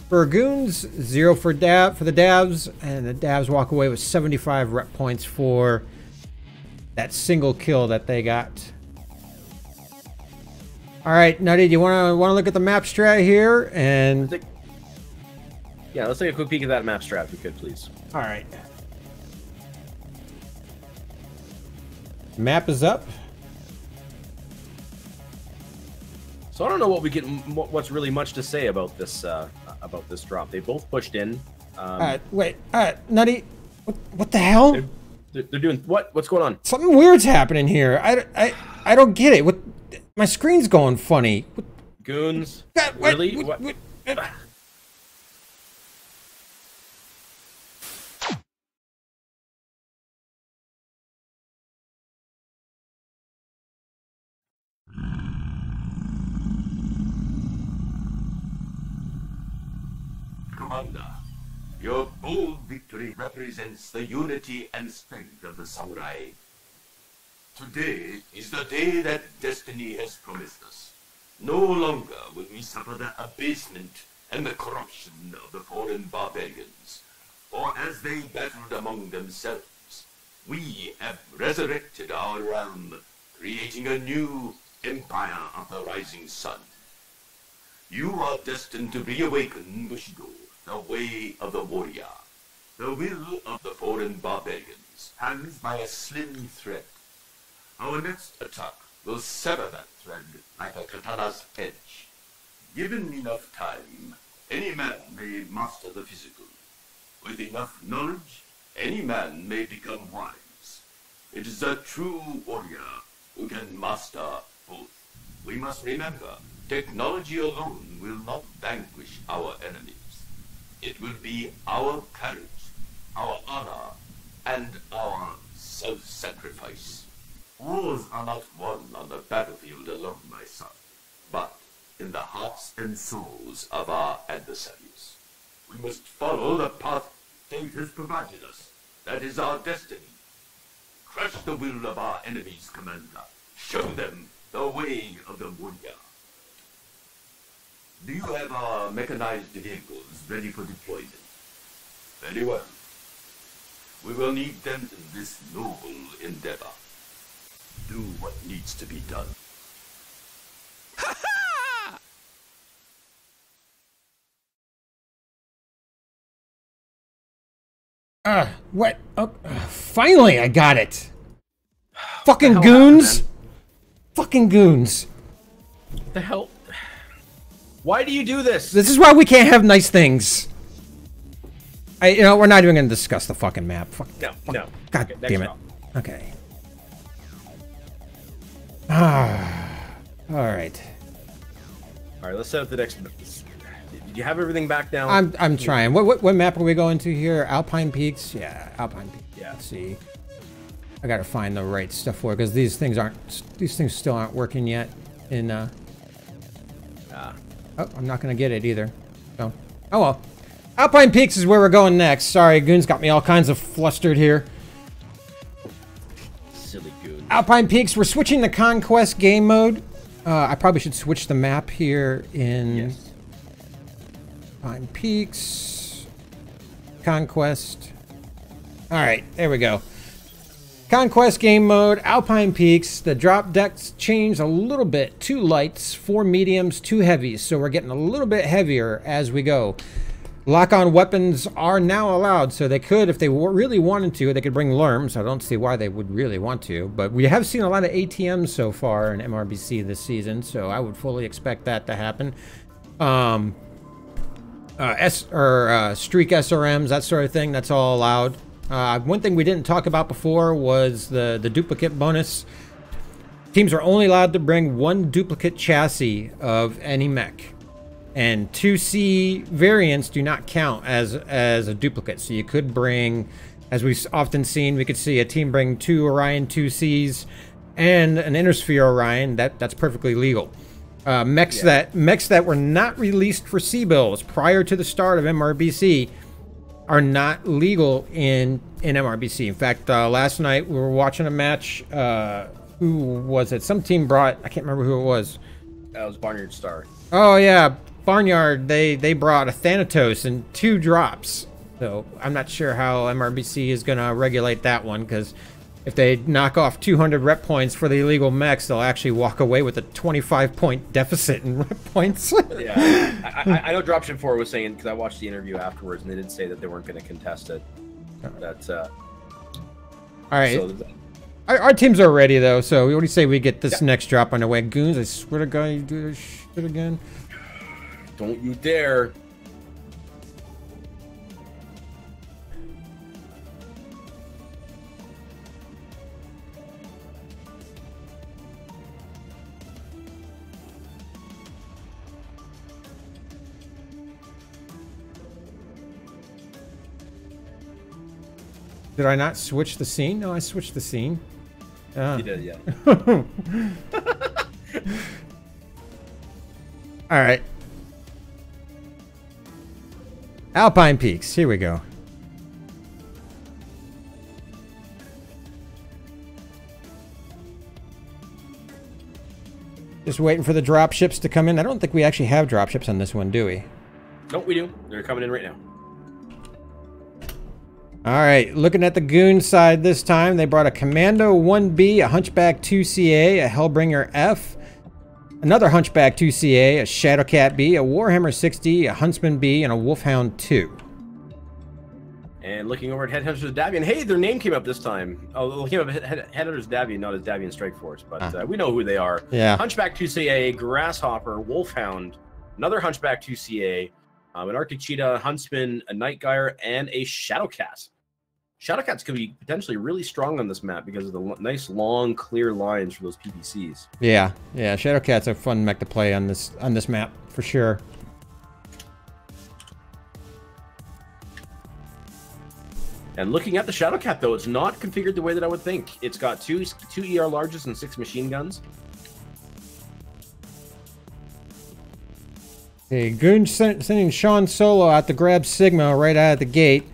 for Goons, 0 for the Davs, and the Davs walk away with 75 rep points for that single kill that they got. All right, Nutty, do you want to look at the map strat here? And yeah, let's take a quick peek at that map strat, if we could, please. All right. Map is up. So I don't know what we get. What's really much to say about this drop. They both pushed in. Wait, Nutty, what the hell? They're doing what? What's going on? Something weird's happening here. I don't get it. What? My screen's going funny. What? Goons? Really? What? Commander, your bold victory represents the unity and strength of the samurai. Today is the day that destiny has promised us. No longer will we suffer the abasement and the corruption of the foreign barbarians, for as they battled among themselves, we have resurrected our realm, creating a new empire of the rising sun. You are destined to reawaken Bushido, the way of the warrior. The will of the foreign barbarians hangs by a slim thread. Our next attack will sever that thread like a katana's edge. Given enough time, any man may master the physical. With enough knowledge, any man may become wise. It is a true warrior who can master both. We must remember, technology alone will not vanquish our enemies. It will be our courage, our honor, and our self-sacrifice. Wars are not won on the battlefield alone, my son, but in the hearts and souls of our adversaries. We must follow the path fate has provided us. That is our destiny. Crush the will of our enemies, Commander. Show them the way of the warrior. Do you have our mechanized vehicles ready for deployment? Very well. We will need them in this noble endeavor. Do what needs to be done. What? Oh, finally, I got it. Fucking goons. Fucking goons. What the hell? Why do you do this? This is why we can't have nice things. We're not even going to discuss the fucking map. Fuck. No. God Okay, damn it. next Okay. All right. All right, let's set up the next. Did you have everything back now? I'm trying. What map are we going to here? Alpine Peaks? Yeah, Alpine Peaks. Yeah. Let's see. I gotta find the right stuff for it because these things still aren't working yet. Oh, I'm not gonna get it either. So, oh well. Alpine Peaks is where we're going next. Sorry, Goon's got me all kinds of flustered here. Silly Goon. Alpine Peaks. We're switching to Conquest game mode. I probably should switch the map here in Alpine Peaks. Conquest. All right, there we go. Conquest game mode, Alpine Peaks. The drop decks changed a little bit. 2 lights, 4 mediums, 2 heavies. So we're getting a little bit heavier as we go. Lock-on weapons are now allowed, so they could, if they really wanted to, they could bring Lerms. I don't see why they would really want to, but we have seen a lot of ATMs so far in MRBC this season, so I would fully expect that to happen. Streak SRMs, that sort of thing, that's all allowed. One thing we didn't talk about before was the duplicate bonus. Teams are only allowed to bring 1 duplicate chassis of any mech. And 2C variants do not count as a duplicate. So you could bring, as we've often seen, we could see a team bring 2 Orion 2Cs and an Intersphere Orion. That's perfectly legal. Mechs that were not released for C-bills prior to the start of MRBC are not legal in MRBC. In fact, last night we were watching a match. Who was it? Some team brought, I can't remember who it was. That was Barnyard Star. Oh yeah, Barnyard. They brought a Thanatos and 2 drops. So I'm not sure how MRBC is gonna regulate that one, because if they knock off 200 rep points for the illegal mechs, they'll actually walk away with a 25-point deficit in rep points. Yeah, I know Dropship 4 was saying, because I watched the interview afterwards, and they did say that they weren't going to contest it. That's all right. So our teams are ready though, so what do you say we get this next drop underway? Goons, I swear to God, you do this shit again. Don't you dare. Did I not switch the scene? No, I switched the scene. You did, yeah. All right. Alpine Peaks. Here we go. Just waiting for the drop ships to come in. I don't think we actually have drop ships on this one, do we? Nope, we do. They're coming in right now. All right, looking at the Goon side this time, they brought a Commando 1B, a Hunchback 2CA, a Hellbringer F, another Hunchback 2CA, a Shadowcat B, a Warhammer 60, a Huntsman B, and a Wolfhound 2. And looking over at Headhunters Davian, hey, their name came up this time. Oh, it came up Headhunters Davian, not as Davian Strike Force, but we know who they are. Yeah. Hunchback 2CA, Grasshopper, Wolfhound, another Hunchback 2CA, an Arctic Cheetah, Huntsman, a Night Gyre, and a Shadowcat. Shadowcats could be potentially really strong on this map because of the nice, long, clear lines for those PPCs. Yeah, yeah, Shadowcat's a fun mech to play on this map for sure. And looking at the Shadowcat, though, it's not configured the way that I would think. It's got two ER larges and 6 machine guns. Okay, Goon sending Sean Solo out to grab Sigma right out of the gate.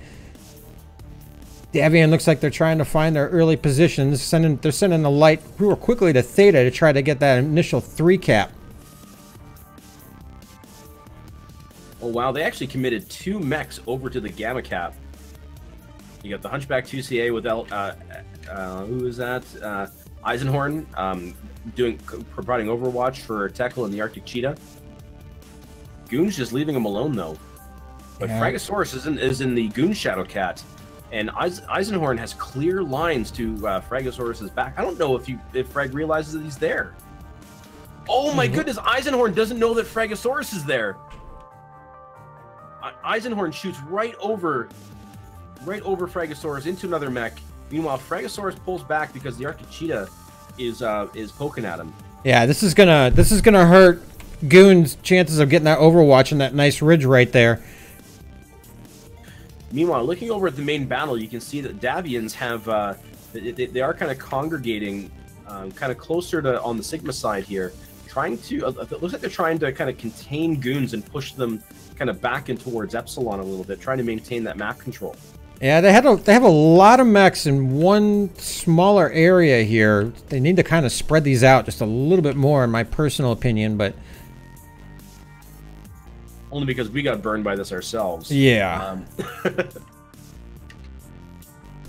Davian looks like they're trying to find their early positions. They're sending the light real quickly to Theta to try to get that initial 3 cap. Oh wow, they actually committed 2 mechs over to the Gamma cap. You got the Hunchback 2CA with who is that? Eisenhorn, providing Overwatch for Tekla and the Arctic Cheetah. Goon's just leaving him alone though. But yeah. Fragosaurus is in the Goon Shadowcat. And Eisenhorn has clear lines to Fragosaurus's back. I don't know if Frag realizes that he's there. Oh my goodness, Eisenhorn doesn't know that Fragosaurus is there. Eisenhorn shoots right over Fragosaurus into another mech. Meanwhile, Fragosaurus pulls back because the Arctic Cheetah is poking at him. Yeah, this is gonna hurt Goon's chances of getting that Overwatch and that nice ridge right there. Meanwhile, looking over at the main battle, you can see that Davians have they are kind of congregating, kind of closer to on the Sigma side here, trying to. It looks like they're trying to kind of contain Goons and push them kind of back in towards Epsilon a little bit, trying to maintain that map control. Yeah, they have a lot of mechs in one smaller area here. They need to kind of spread these out just a little bit more, in my personal opinion, but. Only because we got burned by this ourselves. Yeah.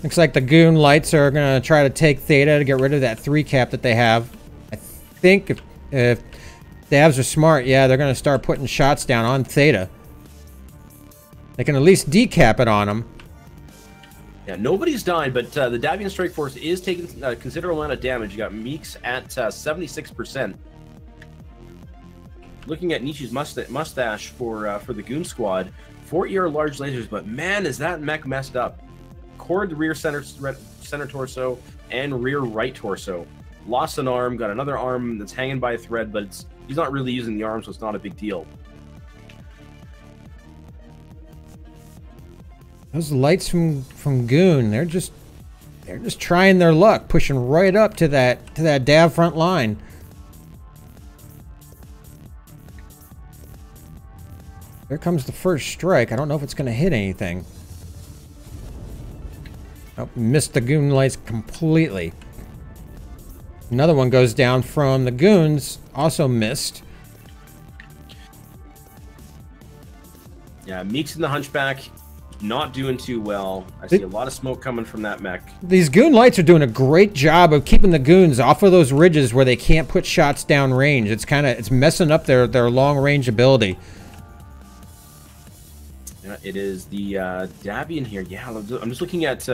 Looks like the Goon lights are going to try to take Theta to get rid of that 3 cap that they have. I think if Davs are smart, yeah, they're going to start putting shots down on Theta. They can at least decap it on them. Yeah, nobody's died, but the Davian Strike Force is taking a considerable amount of damage. You got Meeks at 76%. Looking at Nietzsche's mustache for the Goon Squad, 4 ER large lasers, but man, is that mech messed up. Cord rear center torso and rear right torso. Lost an arm, got another arm that's hanging by a thread, but he's not really using the arm, so it's not a big deal. Those lights from Goon, they're just trying their luck, pushing right up to that Dav front line. There comes the first strike. I don't know if it's going to hit anything. Oh, missed the Goon lights completely. Another one goes down from the Goons, also missed. Yeah, Meeks and the Hunchback not doing too well. I see a lot of smoke coming from that mech. These Goon lights are doing a great job of keeping the Goons off of those ridges where they can't put shots down range. It's messing up their long range ability. Yeah, it is the Davian here. Yeah, I'm just looking at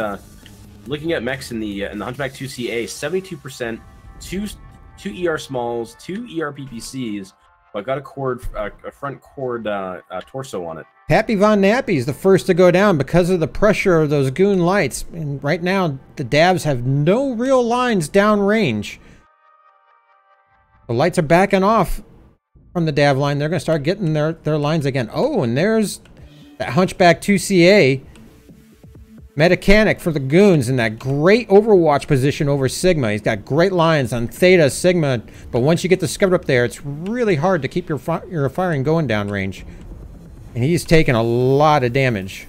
mechs in the Hunchback 2CA. 72%, two ER smalls, 2 ER PPCs, but got a front cord torso on it. Happy Von Nappy's the first to go down because of the pressure of those Goon lights. And right now, the Davs have no real lines down range. The lights are backing off from the Dav line. They're going to start getting their lines again. Oh, and there's that Hunchback 2CA Metacanic for the Goons in that great overwatch position over Sigma. He's got great lines on Theta, Sigma, but once you get discovered up there, it's really hard to keep your firing going down range. And he's taking a lot of damage.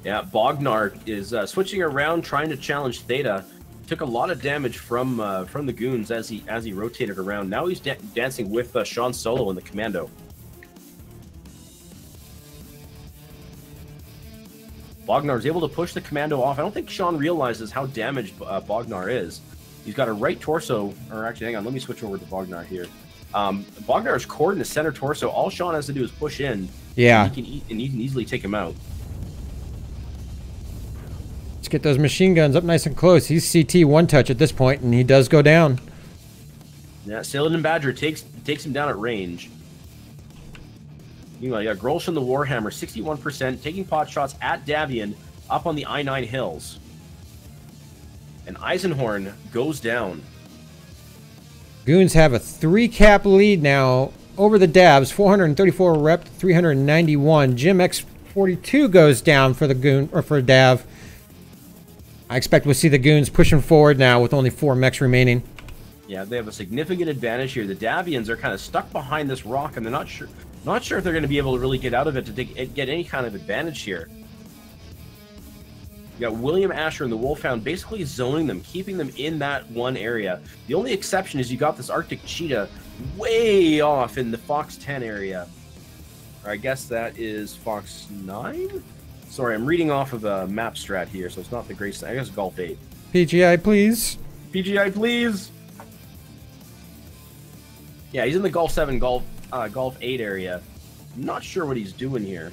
Yeah, Bognar is switching around, trying to challenge Theta. Took a lot of damage from the Goons as he rotated around. Now he's dancing with Sean Solo in the Commando. Bognar is able to push the Commando off. I don't think Sean realizes how damaged Bognar is. He's got a right torso, or actually, hang on, let me switch over to Bognar here. Bognar's cord in the center torso. All Sean has to do is push in. Yeah. And he can easily take him out. Let's get those machine guns up nice and close. He's CT one touch at this point, and he does go down. Yeah, Saladin Badger takes him down at range. Meanwhile, you got Grolsch and the Warhammer, 61%, taking pot shots at Davian up on the I-9 hills. And Eisenhorn goes down. Goons have a 3 cap lead now over the Davs, 434 rep, 391. Jim X42 goes down for the Goon or for Dav. I expect we'll see the Goons pushing forward now with only 4 mechs remaining. Yeah, they have a significant advantage here. The Davians are kind of stuck behind this rock, and they're not sure if they're going to be able to really get out of it to get any kind of advantage here. You got William Asher and the Wolfhound basically zoning them, keeping them in that one area. The only exception is you got this Arctic Cheetah way off in the Fox 10 area. Or I guess that is Fox 9? Sorry, I'm reading off of a map strat here, so it's not the great. I guess Golf 8. PGI, please. PGI, please. Yeah, he's in the Golf 7, Golf 8 area. I'm not sure what he's doing here.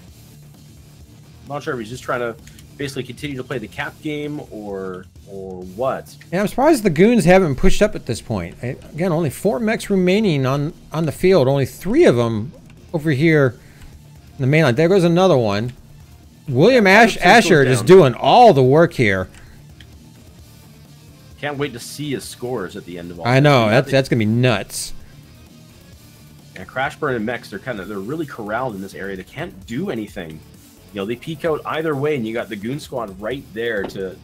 I'm not sure if he's just trying to basically continue to play the cap game or what. Yeah, I'm surprised the Goons haven't pushed up at this point. Again, only 4 mechs remaining on the field. Only 3 of them over here in the main line. There goes another one. William Asher just doing all the work here. Can't wait to see his scores at the end of all. I know, that's gonna be nuts. Yeah, Crashburn and mechs, they're really corralled in this area. They can't do anything. You know, they peek out either way, and you got the Goon Squad right there to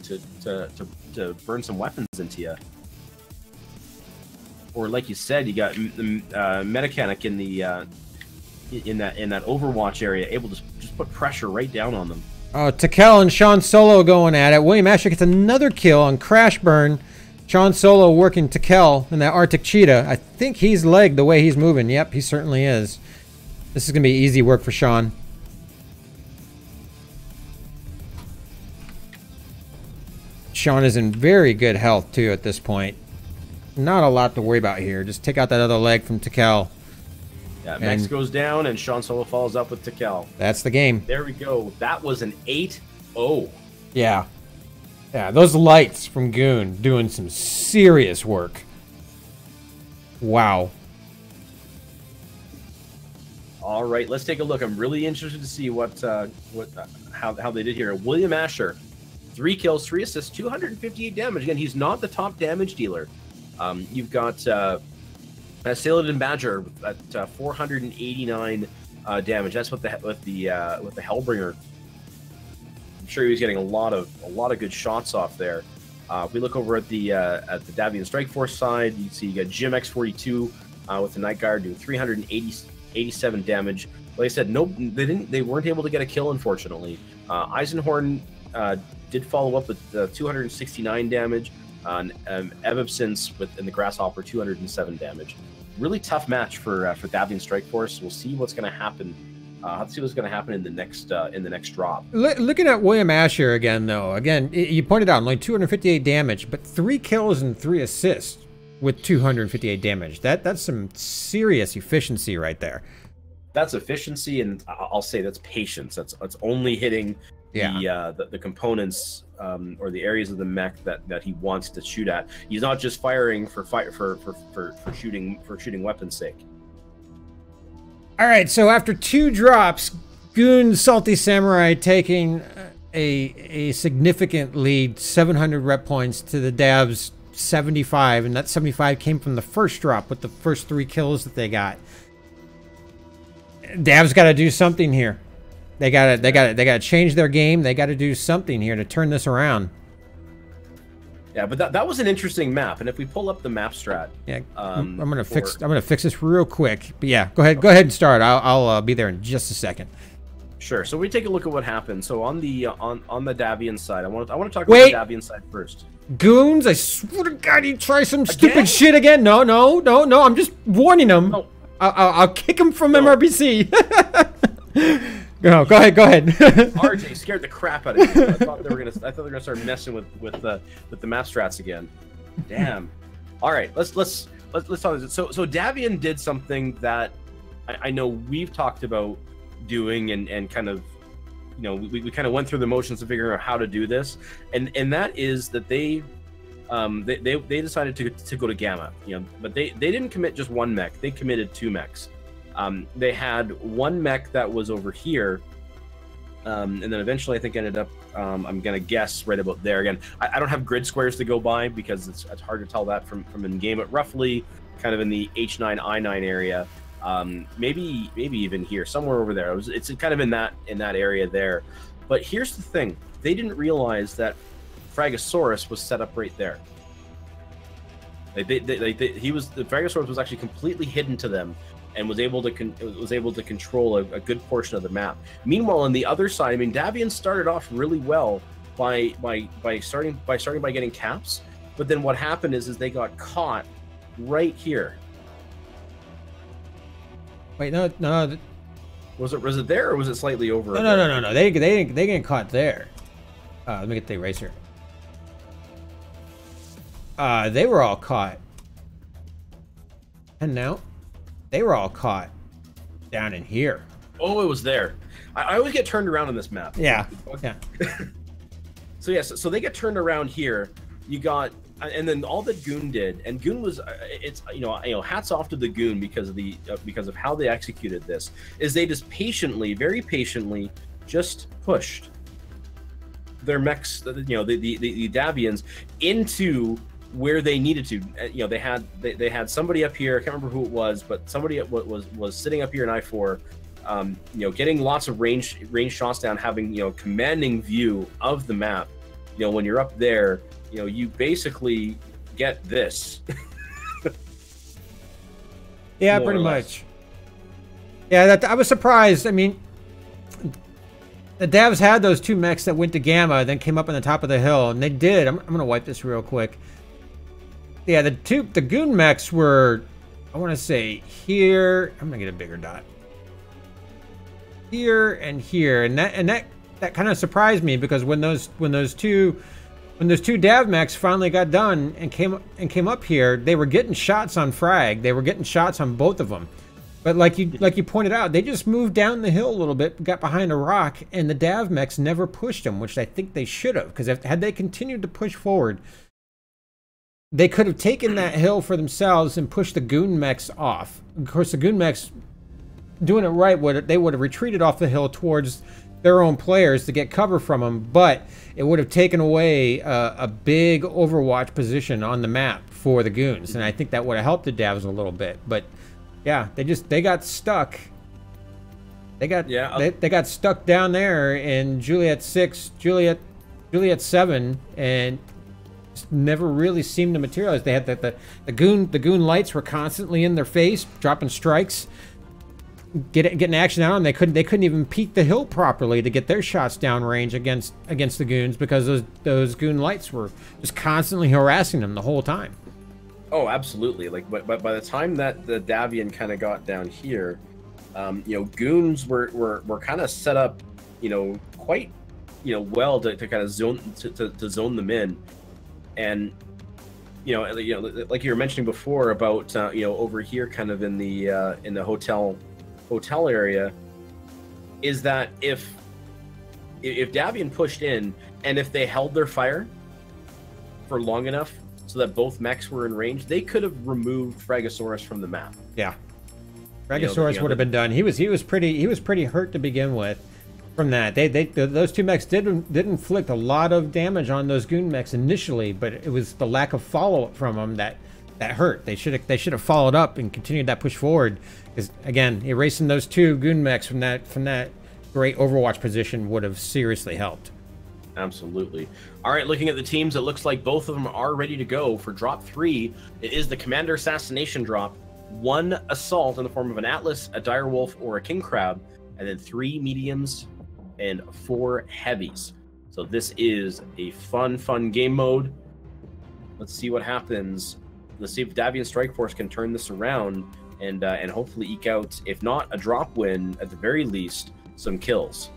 burn some weapons into you. Or like you said, you got the Metacanic in the in that Overwatch area, able to just put pressure right down on them. Oh, Tikel and Sean Solo going at it. William Asher gets another kill on Crashburn. Sean Solo working Tikel in that Arctic Cheetah. I think he's legged the way he's moving. Yep, he certainly is. This is going to be easy work for Sean. Sean is in very good health, too, at this point. Not a lot to worry about here. Just take out that other leg from Tekel. Yeah, Max goes down, and Sean Solo follows up with Tekel. That's the game. There we go. That was an 8-0. Yeah. Yeah, those lights from GOON doing some serious work. Wow. All right, let's take a look. I'm really interested to see how they did here. William Asher, 3 kills, 3 assists, 258 damage. Again, he's not the top damage dealer. You've got Saladin Badger at 489 damage. That's with the Hellbringer. I'm sure he was getting a lot of good shots off there. If we look over at the Davian Strike Force side, you see you got Jim X42 with the Night Guard doing 387 damage. Like I said, they weren't able to get a kill, unfortunately. Eisenhorn did follow up with 269 damage. Evibsence in the Grasshopper 207 damage. Really tough match for Davian Strike Force. We'll see what's going to happen. Let's see what's going to happen in the next drop. Looking at William Asher again, though. Again, you pointed out only 258 damage, but 3 kills and 3 assists with 258 damage. That's some serious efficiency right there. That's efficiency, and I'll say that's patience. That's only hitting the components or the areas of the mech that he wants to shoot at. He's not just firing for shooting weapons' sake. All right, so after 2 drops, GOON Salty Samurai taking a significant lead, 700 rep points to the Davs 75, and that 75 came from the first drop with the first 3 kills that they got. Davs got to do something here. They got to change their game. They got to do something here to turn this around. Yeah, but that was an interesting map, and if we pull up the map strat, I'm gonna fix this real quick. But yeah, go ahead and start. I'll be there in just a second. Sure. So we take a look at what happened. So on the Davian side, I want to talk about the Davian side first. Goons, I swear to God, you try some stupid shit again. No. I'm just warning them. No. I'll kick him from MRBC. No, go ahead. RJ scared the crap out of me. I thought they were gonna start messing with the map strats again. Damn. All right, let's talk this. So Davian did something that I know we've talked about doing and kind of, we kind of went through the motions of figuring out how to do this, and that is that they decided to go to Gamma, but they didn't commit just 1 mech. They committed 2 mechs. They had 1 mech that was over here, and then eventually I think ended up, I'm gonna guess right about there. Again, I don't have grid squares to go by because it's hard to tell that from in game, but roughly kind of in the H9 I9 area, maybe even here somewhere over there. It's kind of in that area there. But here's the thing: they didn't realize that Fragosaurus was set up right there. The Fragosaurus was actually completely hidden to them, and was able to control a good portion of the map. Meanwhile, on the other side, I mean, Davian started off really well by starting by getting caps, but then what happened is they got caught right here. Wait, no. Was it there, or was it slightly over? No. They get caught there. Let me get the eraser. They were all caught. And now, they were all caught down in here. Oh, it was there. I always get turned around on this map. Yeah. So yes, so they get turned around here. You got, and then all that GOON did, and GOON was, hats off to the GOON because of how they executed this. Is they just very patiently, just pushed their mechs, the Davians, into where they needed to. They had somebody up here. I can't remember who it was, but somebody was sitting up here in I4, getting lots of range shots down, having commanding view of the map. When you're up there, you basically get this. Yeah, pretty much. Yeah, I was surprised. I mean, the Davs had those 2 mechs that went to Gamma, then came up on the top of the hill, and they did. I'm gonna wipe this real quick. Yeah, the GOON mechs were, I want to say here. I'm gonna get a bigger dot. Here and here, and that kind of surprised me, because when those 2 when those two Dav mechs finally got done and came up here, they were getting shots on frag. They were getting shots on both of them. But like you pointed out, they just moved down the hill a little bit, got behind a rock, and the Dav mechs never pushed them, which I think they should have. Because had they continued to push forward, they could have taken that hill for themselves and pushed the Goon mechs off. Of course, the Goon mechs, doing it right, they would have retreated off the hill towards their own players to get cover from them, but it would have taken away a big overwatch position on the map for the Goons, and I think that would have helped the Davs a little bit. But yeah, they got stuck. They got stuck down there in Juliet 6, Juliet 7, and just never really seemed to materialize. They had the Goon lights were constantly in their face, dropping strikes, getting action out, and they couldn't even peek the hill properly to get their shots down range against the Goons, because those Goon lights were just constantly harassing them the whole time. Oh, absolutely. Like, but by the time that the Davian kind of got down here, you know, Goons were kind of set up, you know, quite, you know, well to kind of zone them in, and you know, like you were mentioning before about you know, over here, kind of in the hotel area, is that if Davian pushed in and if they held their fire for long enough so that both mechs were in range, they could have removed Fragosaurus from the map. Yeah, Fragosaurus would have been done. He was pretty hurt to begin with from that. Those two mechs did inflict a lot of damage on those Goon mechs initially, but it was the lack of follow-up from them that hurt. They should have followed up and continued that push forward, because again, erasing those two Goon mechs from that great Overwatch position would have seriously helped. Absolutely. All right, looking at the teams, it looks like both of them are ready to go for drop 3. It is the Commander Assassination drop. 1 assault in the form of an Atlas, a Direwolf, or a King Crab, and then 3 mediums and 4 heavies. So this is a fun game mode. Let's see what happens. Let's see if Davian Strike Force can turn this around and hopefully eke out, if not a drop win, at the very least, some kills.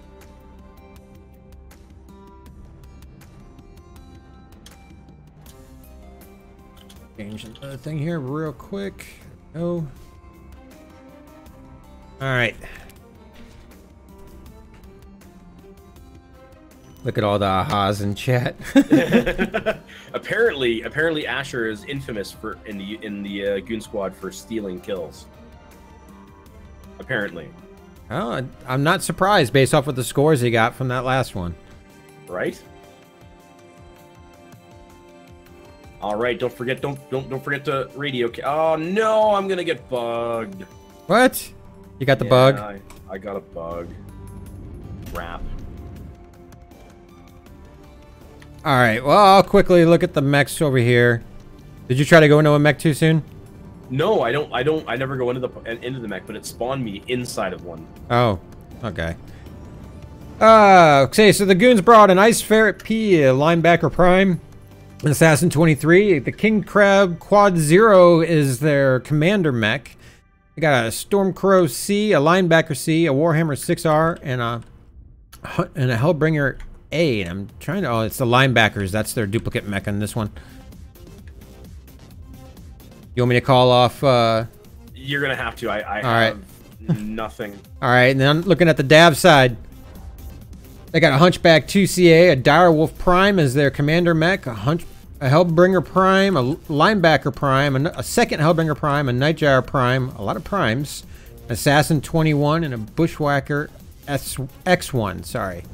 Change another thing here real quick. Oh. All right. Look at all the ahas in chat. apparently Asher is infamous in the Goon Squad for stealing kills. Apparently. Oh, I'm not surprised based off of the scores he got from that last one. Right? All right, don't forget to radio. Oh no, I'm gonna get bugged. What? You got the bug? I got a bug. Crap. All right. Well, I'll quickly look at the mechs over here. Did you try to go into a mech too soon? No, I don't. I never go into the mech, but it spawned me inside of one. Oh, okay. Okay, so the Goons brought an Ice Ferret P, a Linebacker Prime, an Assassin 23. The King Crab Quad 0 is their Commander mech. They got a Stormcrow C, a Linebacker C, a Warhammer 6R, and a Hellbringer A. And I'm trying to... Oh, it's the Linebackers. That's their duplicate mech on this one. You want me to call off... You're going to have to. I have nothing. All right, and then I'm looking at the Dav side. They got a Hunchback 2CA, a Direwolf Prime as their Commander mech, a Hellbringer Prime, a Linebacker Prime, a second Hellbringer Prime, a Nightjar Prime, a lot of primes, Assassin 21, and a Bushwhacker X1, sorry.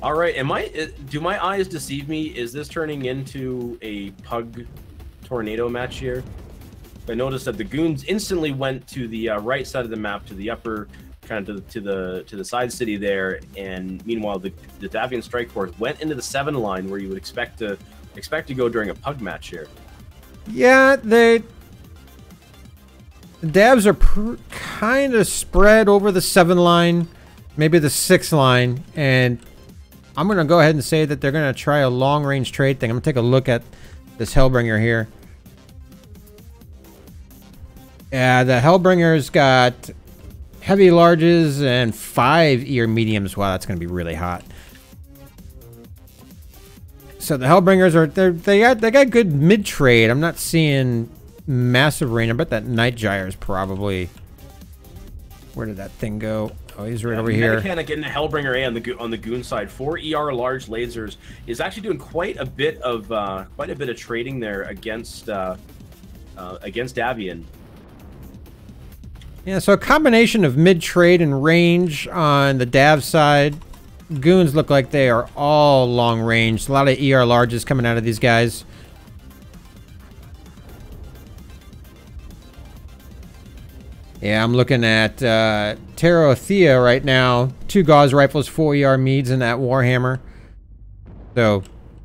All right, do my eyes deceive me? Is this turning into a Pug Tornado match here? I noticed that the Goons instantly went to the right side of the map, to the upper, kind of to the side city there, and meanwhile the Davian Strike Force went into the 7 line, where you would expect to go during a Pug match here. Yeah, the Davs are kind of spread over the 7 line, maybe the 6 line, and I'm going to go ahead and say that they're going to try a long-range trade thing. I'm going to take a look at this Hellbringer here. Yeah, the Hellbringer's got heavy larges and 5 ear mediums. Wow, that's going to be really hot. So the Hellbringers are they got good mid trade. I'm not seeing massive range. I bet that Night Gyre is probably. Where did that thing go? Oh, he's right over here. Mechanic in the Hellbringer A on the Goon side. 4 ER large lasers is actually doing quite a bit of trading there against Davian. Yeah, so a combination of mid trade and range on the Dav side. Goons look like they are all long range. A lot of ER larges coming out of these guys. Yeah, I'm looking at Terrathea right now. 2 Gauss rifles, 4 ER Meads, and that Warhammer. So,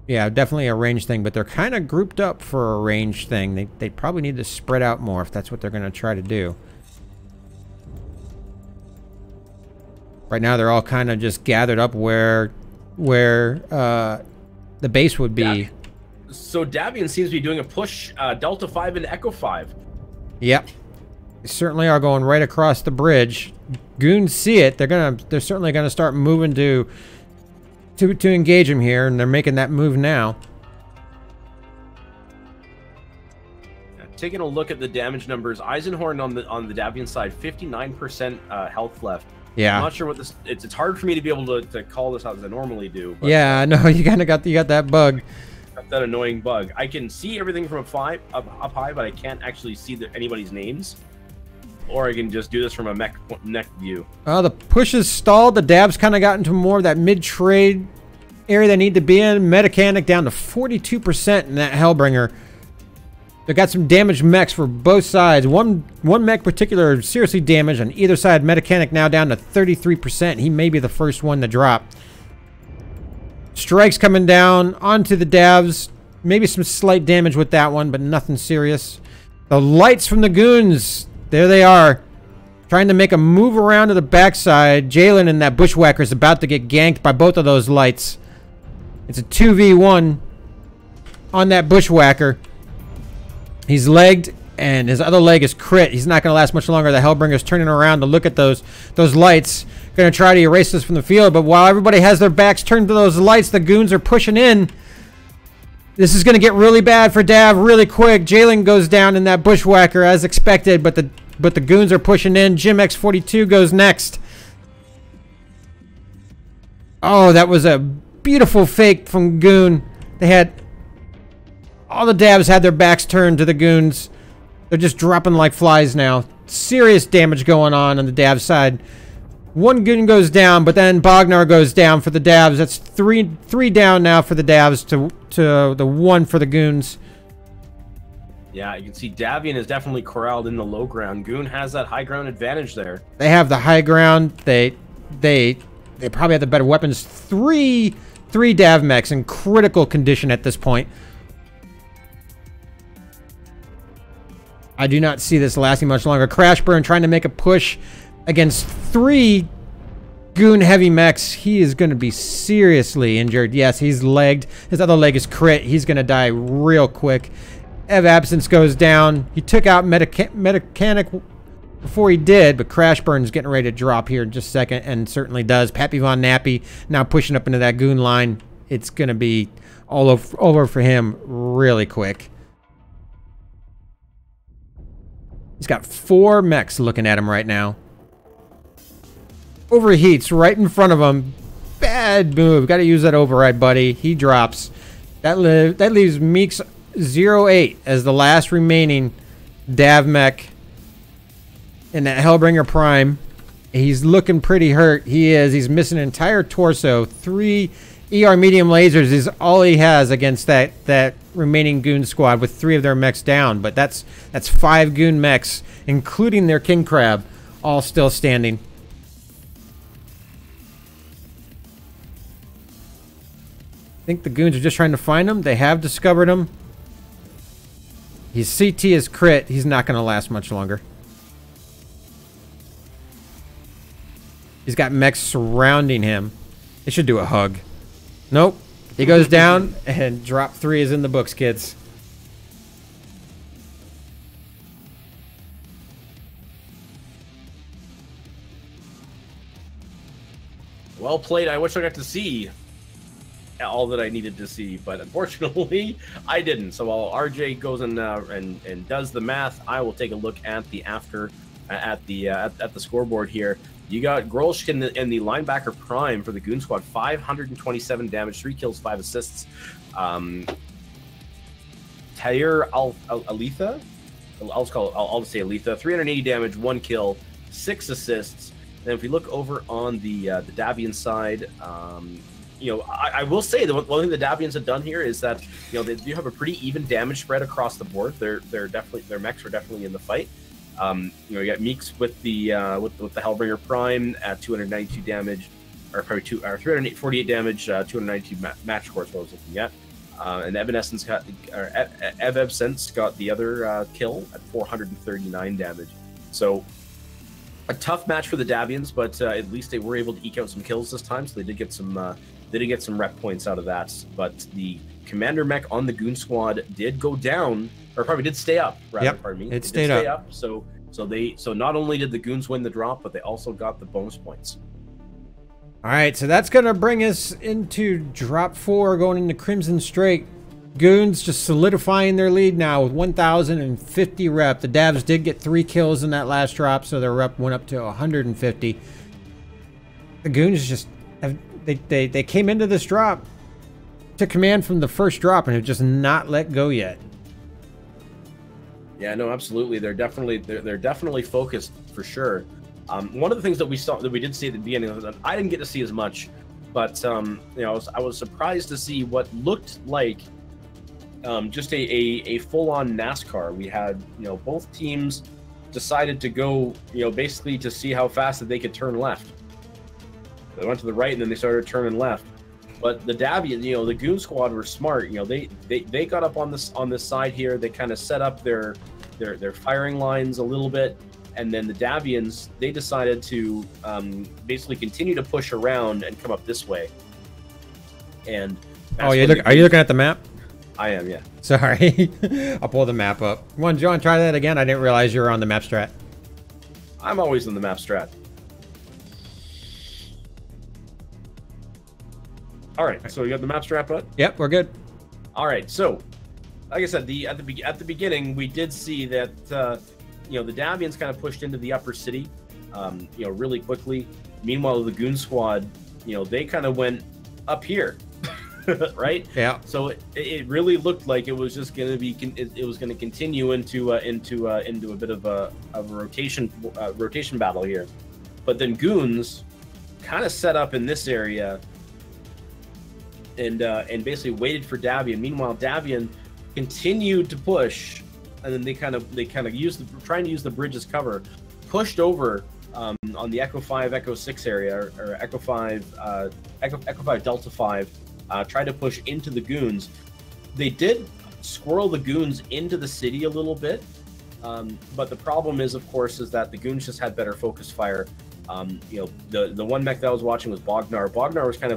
yeah, definitely a range thing, but they're kind of grouped up for a range thing. They probably need to spread out more if that's what they're going to try to do. Right now, they're all kind of just gathered up where the base would be. So Davian seems to be doing a push Delta 5 and Echo 5. Yep. They certainly are going right across the bridge. Goons see it. They're certainly gonna start moving to engage him here, and they're making that move now. Taking a look at the damage numbers, Eisenhorn on the Davian side, 59% health left. Yeah. I'm not sure what this. It's hard for me to be able to call this out as I normally do. But, yeah, no, you kind of got that bug. Got that annoying bug. I can see everything from up high, but I can't actually see anybody's names. Or I can just do this from a neck view. The push is stalled. The Dabs kind of got into more of that mid-trade area they need to be in. Mechanic down to 42% in that Hellbringer. They got some damaged mechs for both sides. One mech particular seriously damaged on either side. Mechanic now down to 33%. He may be the first one to drop. Strikes coming down onto the Dabs. Maybe some slight damage with that one, but nothing serious. The lights from the Goons. There they are. Trying to make a move around to the backside. Jalen and that Bushwhacker is about to get ganked by both of those lights. It's a 2v1 on that Bushwhacker. He's legged, and his other leg is crit. He's not going to last much longer. The Hellbringer's turning around to look at those lights. Going to try to erase this from the field, but while everybody has their backs turned to those lights, the Goons are pushing in. This is going to get really bad for Dav really quick. Jalen goes down in that Bushwhacker as expected, but the Goons are pushing in. Jim X42 goes next. Oh, that was a beautiful fake from Goon. They had... All the Dabs had their backs turned to the Goons. They're just dropping like flies now. Serious damage going on the Dav side. One Goon goes down, but then Bognar goes down for the Dabs. That's three down now for the Dabs to the 1 for the Goons. Yeah, you can see Davian is definitely corralled in the low ground. Goon has that high ground advantage there. They have the high ground. They probably have the better weapons. Three Dav mechs in critical condition at this point. I do not see this lasting much longer. Crashburn trying to make a push against 3 Goon heavy mechs. He is going to be seriously injured. Yes, he's legged. His other leg is crit. He's going to die real quick. Ev Absence goes down. He took out Mechanic before he did, but Crashburn's getting ready to drop here in just a second, and certainly does. Pappy Von Nappy now pushing up into that Goon line. It's going to be all over for him really quick. He's got 4 mechs looking at him right now. Overheats right in front of him. Bad move. Got to use that override, buddy. He drops. That leaves Meeks 08 as the last remaining Dav mech in that Hellbringer Prime. He's looking pretty hurt. He is. He's missing an entire torso. 3 ER medium lasers is all he has against that remaining Goon squad with 3 of their mechs down. But that's 5 Goon mechs, including their King Crab, all still standing. I think the Goons are just trying to find him. They have discovered him. His CT is crit. He's not going to last much longer. He's got mechs surrounding him. They should do a hug. Nope. He goes down, and drop 3 is in the books, kids. Well played. I wish I got to see all that I needed to see, but unfortunately, I didn't. So while RJ goes and does the math, I will take a look at the at the scoreboard here. You got Grolsch in the linebacker prime for the Goon Squad, 527 damage, 3 kills, 5 assists. Tair Alitha, I'll just say Alitha, 380 damage, 1 kill, 6 assists. And if we look over on the Davian side, you know, I will say the one thing the Davians have done here is that, you know, they do have a pretty even damage spread across the board. Their mechs are definitely in the fight. You know, you got Meeks with the Hellbringer Prime at 292 damage, or probably 348 damage, 292 match score is what I was looking at. And Evanescence got the other kill at 439 damage. So a tough match for the Davians, but at least they were able to eke out some kills this time. So they did get some rep points out of that. But the commander mech on the Goon Squad did go down, or probably did stay up. Rather, yep, pardon me. It stayed up. So not only did the Goons win the drop, but they also got the bonus points. All right, so that's going to bring us into drop 4, going into Crimson Strike. Goons just solidifying their lead now with 1,050 rep. The Davs did get 3 kills in that last drop, so their rep went up to 150. The Goons just they came into this drop, took command from the first drop, and have just not let go yet. Yeah, no, absolutely. They're definitely focused for sure. One of the things that we did see at the beginning was that I didn't get to see as much, but you know, I was surprised to see what looked like just a full-on NASCAR. We had, you know, both teams decided to go, you know, basically to see how fast that they could turn left. They went to the right and then they started turning left. But the Davian, you know, the Goon Squad were smart. You know, they got up on this side here. They kind of set up their firing lines a little bit, and then the Davians, they decided to basically continue to push around and come up this way. And are you looking at the map? I am, yeah. Sorry, I'll pull the map up. Come on, John, try that again. I didn't realize you were on the map strat. I'm always on the map strat. All right, so you got the map strap up? Yep, we're good. All right, so like I said, at the beginning, we did see that you know, the Davians kind of pushed into the upper city, you know, really quickly. Meanwhile, the Goon Squad, you know, they kind of went up here, right? Yeah. So it really looked like it was just going to be it was going to continue into a bit of a rotation battle here, but then Goons kind of set up in this area. And basically waited for Davian. Meanwhile, Davian continued to push, and then they kind of trying to use the bridge as cover, pushed over on the Echo 5, Echo 6 area, or Echo 5, Echo 5 Delta 5, tried to push into the Goons. They did squirrel the Goons into the city a little bit, but the problem is, of course, is that the Goons just had better focus fire. You know, the one mech that I was watching was Bognar. Bognar was kind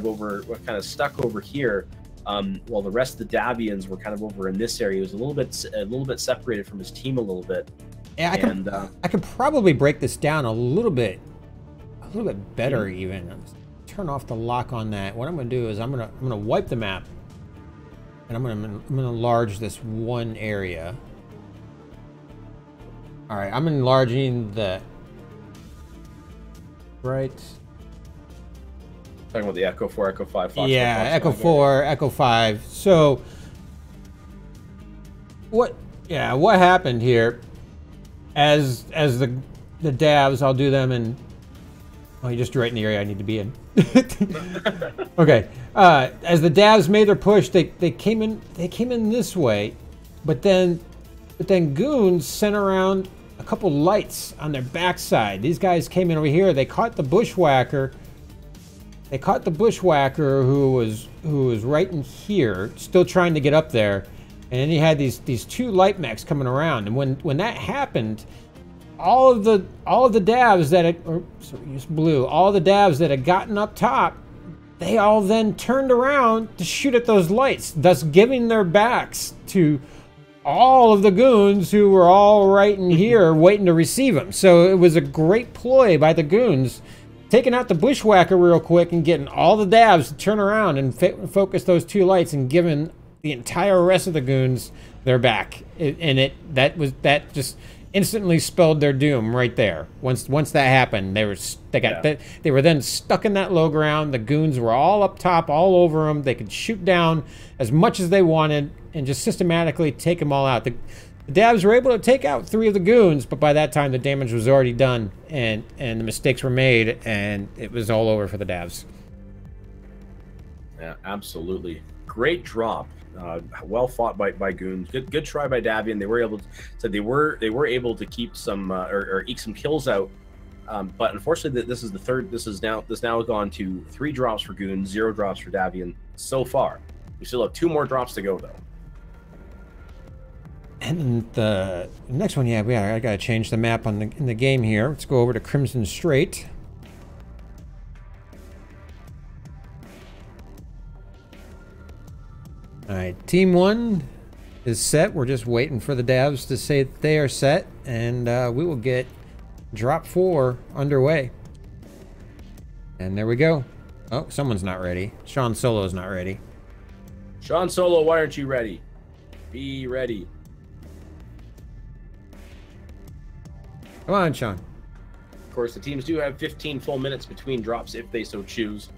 of stuck over here, while the rest of the Davians were kind of over in this area. He was a little bit separated from his team a little bit. Yeah, I could probably break this down a little bit better even. Turn off the lock on that. What I'm going to do is I'm going to wipe the map, and I'm going to enlarge this one area. All right, I'm enlarging the. Right. Talking about the Echo 4, Echo 5, Fox. Yeah, Echo 4, Echo 5. So, what happened here? As the Davs, I'll do them in. Oh, you just drew right in the area I need to be in. Okay. As the Davs made their push, they came in this way, but then Goons sent around a couple lights on their backside. These guys came in over here. They caught the bushwhacker. Who was right in here, still trying to get up there. And then he had these 2 light mechs coming around. And when that happened, all of the Davs that had gotten up top, they all then turned around to shoot at those lights, thus giving their backs to all of the Goons who were all right in here waiting to receive them. So it was a great ploy by the Goons taking out the bushwhacker real quick and getting all the dabs to turn around and focus those 2 lights and giving the entire rest of the goons their back. That just instantly spelled their doom right there. Once that happened, they were then stuck in that low ground. The goons were all up top, all over them. They could shoot down as much as they wanted and just systematically take them all out. The dabs were able to take out 3 of the goons, but by that time the damage was already done and the mistakes were made, and it was all over for the dabs. Yeah, absolutely. Great drop. Well fought by goons. Good try by Davian. They were able to, they were able to keep some or eke some kills out. But unfortunately, this is the third. This now gone to 3 drops for goons, 0 drops for Davian so far. We still have 2 more drops to go though. And the next one, yeah, I gotta change the map in the game here. Let's go over to Crimson Strait. All right, Team 1 is set. We're just waiting for the dabs to say that they are set, and we will get drop 4 underway. And there we go. Oh, someone's not ready. Sean Solo's not ready. Sean Solo, why aren't you ready? Be ready. Come on, Sean. Of course, the teams do have 15 full minutes between drops if they so choose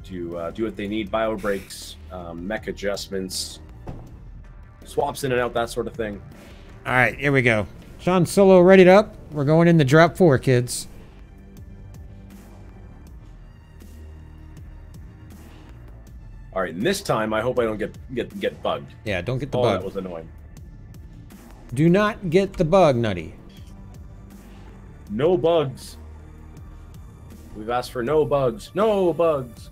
to do what they need. Bio breaks, mech adjustments, swaps in and out, that sort of thing. All right, here we go. Sean Solo readied up. We're going into drop 4, kids. All right, and this time I hope I don't get bugged. Yeah, don't get the bug. bug. That was annoying. Do not get the bug, Nutty. No bugs. We've asked for no bugs. No bugs.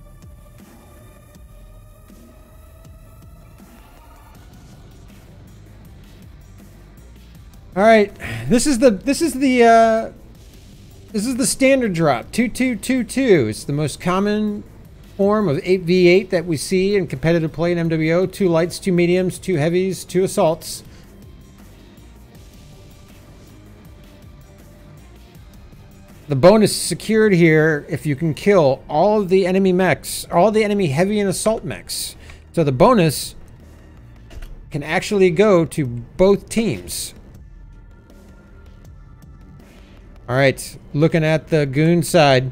All right, this is the standard drop 2222. It's the most common form of 8v8 that we see in competitive play in MWO. 2 lights, 2 mediums, 2 heavies, 2 assaults. The bonus is secured here if you can kill all of the enemy mechs, all the enemy heavy and assault mechs. So the bonus can actually go to both teams. All right, looking at the goon side,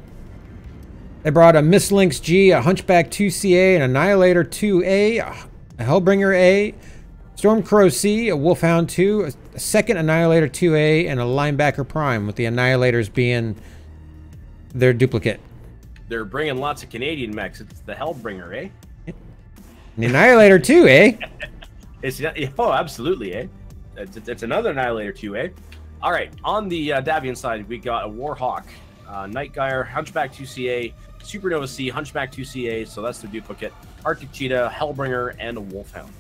they brought a Mislinks G, a Hunchback 2CA, an Annihilator 2A, a Hellbringer A, Stormcrow C, a Wolfhound 2, a second Annihilator 2A, and a Linebacker Prime, with the Annihilators being their duplicate. They're bringing lots of Canadian mechs. It's the Hellbringer, eh? The Annihilator 2, eh? Oh, absolutely, eh? It's another Annihilator 2, eh? All right, on the Davian side, we got a Warhawk, Nightgyre, Hunchback 2CA, Supernova C, Hunchback 2CA, so that's the duplicate, Arctic Cheetah, Hellbringer, and a Wolfhound.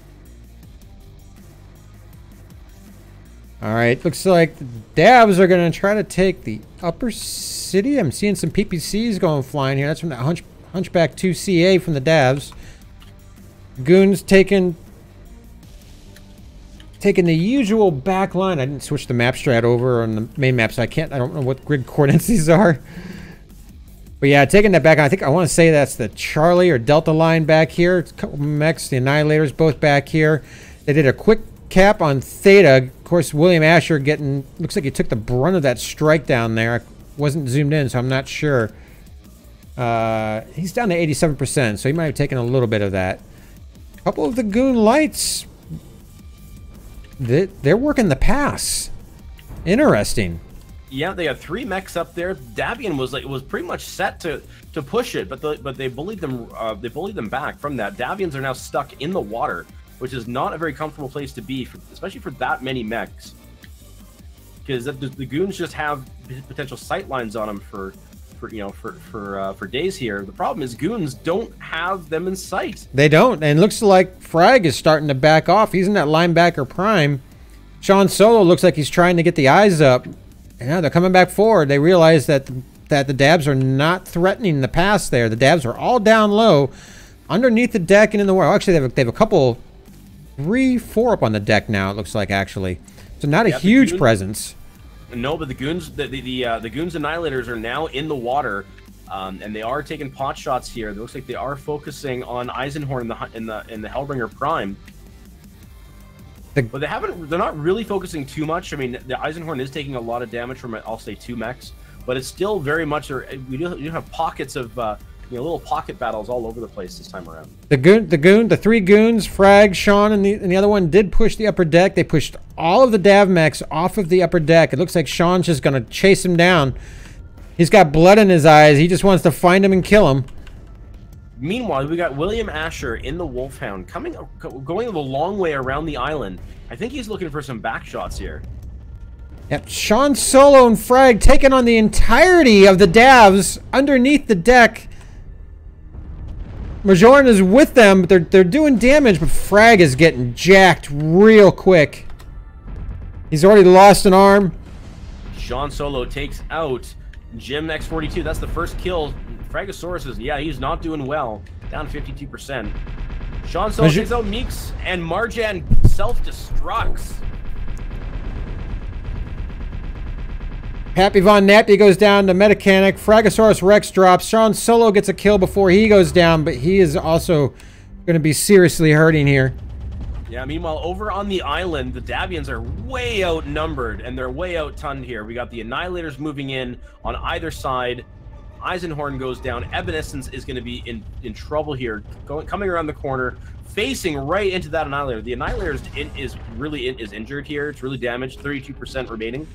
All right, looks like the dabs are going to try to take the upper city. I'm seeing some PPCs going flying here. That's from the Hunchback 2CA from the dabs. Goons taking the usual back line. I didn't switch the map strat over on the main map, so I don't know what grid coordinates these are. But yeah, taking that back, I want to say that's the Charlie or Delta line back here. It's a couple mechs, the Annihilators both back here. They did a quick cap on Theta. Of course, William Asher looks like he took the brunt of that strike down there. I wasn't zoomed in, so I'm not sure. He's down to 87%, so he might have taken a little bit of that. A couple of the Goon lights, they're working the pass. Interesting. Yeah, they have 3 mechs up there. Davian was pretty much set to push it, but they bullied them back from that. Davians are now stuck in the water, which is not a very comfortable place to be, especially for that many mechs. Because the Goons just have potential sight lines on them for days here. The problem is Goons don't have them in sight. They don't, and it looks like Frag is starting to back off. He's in that Linebacker Prime. Sean Solo looks like he's trying to get the eyes up. Yeah, they're coming back forward. They realize that the dabs are not threatening the pass there. The dabs are all down low, underneath the deck and in the water. Actually, they have a couple, 3, 4 up on the deck now, it looks like, actually. So not a huge presence. No, but the Goons, the Goons Annihilators are now in the water, And they are taking pot shots here. It looks like they are focusing on Eisenhorn in the Hellbringer Prime. But they're not really focusing too much. I mean, the Eisenhorn is taking a lot of damage from, I'll say, 2 mechs, but it's still very much, we do have pockets of, little pocket battles all over the place this time around. The 3 goons, Frag, Sean, and the other one did push the upper deck. They pushed all of the Dav mechs off of the upper deck. It looks like Sean's just going to chase him down. He's got blood in his eyes. He just wants to find him and kill him. Meanwhile, we got William Asher in the Wolfhound going the long way around the island. I think he's looking for some back shots here. Yep, Sean Solo and Frag taking on the entirety of the Davs underneath the deck. Majoran is with them, but they're doing damage, but Frag is getting jacked real quick. He's already lost an arm. Sean Solo takes out Jim X42. That's the first kill. Fragosaurus is, yeah, he's not doing well. Down 52%. Sean Solo takes out Meeks, and Marjan self-destructs. Happy Von Nappy goes down to Metacanic. Fragosaurus Rex drops. Sean Solo gets a kill before he goes down, but he is also going to be seriously hurting here. Yeah, meanwhile, over on the island, the Davians are way outnumbered, and they're way out-tunned here. We got the Annihilators moving in on either side. Eisenhorn goes down. Evanescence is going to be in trouble here, coming around the corner, facing right into that Annihilator. The Annihilator is injured here. It's really damaged, 32% remaining.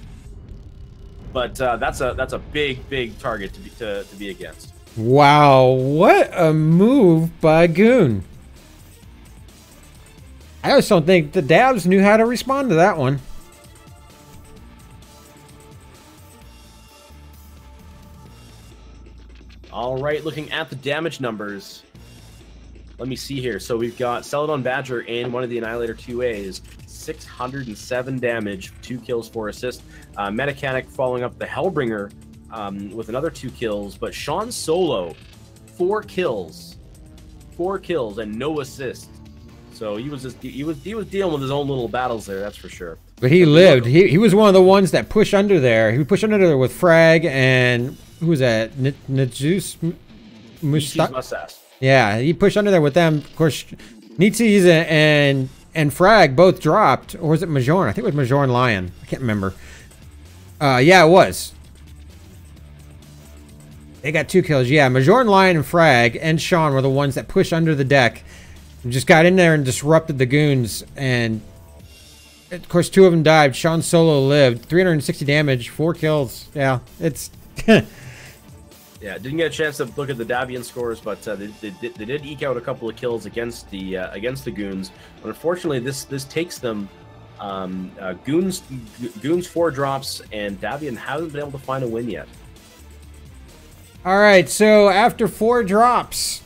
But that's a big target to be against. Wow, what a move by Goon. I just don't think the Davs knew how to respond to that one. All right, looking at the damage numbers. Let me see here. So we've got Celadon Badger in one of the Annihilator 2As. 607 damage, 2 kills, 4 assists. Metacanic following up the Hellbringer with another 2 kills. But Sean Solo, 4 kills and no assists. So he was dealing with his own little battles there, that's for sure. But he lived. He was one of the ones that pushed under there. He pushed under there with Frag and who was that? Najus Mustache. Yeah, he pushed under there with them. Of course, Nietzsche's and Frag both dropped, or was it Majoran? I think it was Majoran Lion. I can't remember. Yeah, it was. They got 2 kills. Yeah, Majoran Lion and Frag and Sean were the ones that pushed under the deck. Just got in there and disrupted the goons, and of course 2 of them died. Sean Solo lived, 360 damage, 4 kills. Yeah, it's yeah, didn't get a chance to look at the Davian scores, but they did eke out a couple of kills against the goons. But unfortunately, this takes them. Goons 4 drops, and Davian hasn't been able to find a win yet. All right, so after 4 drops.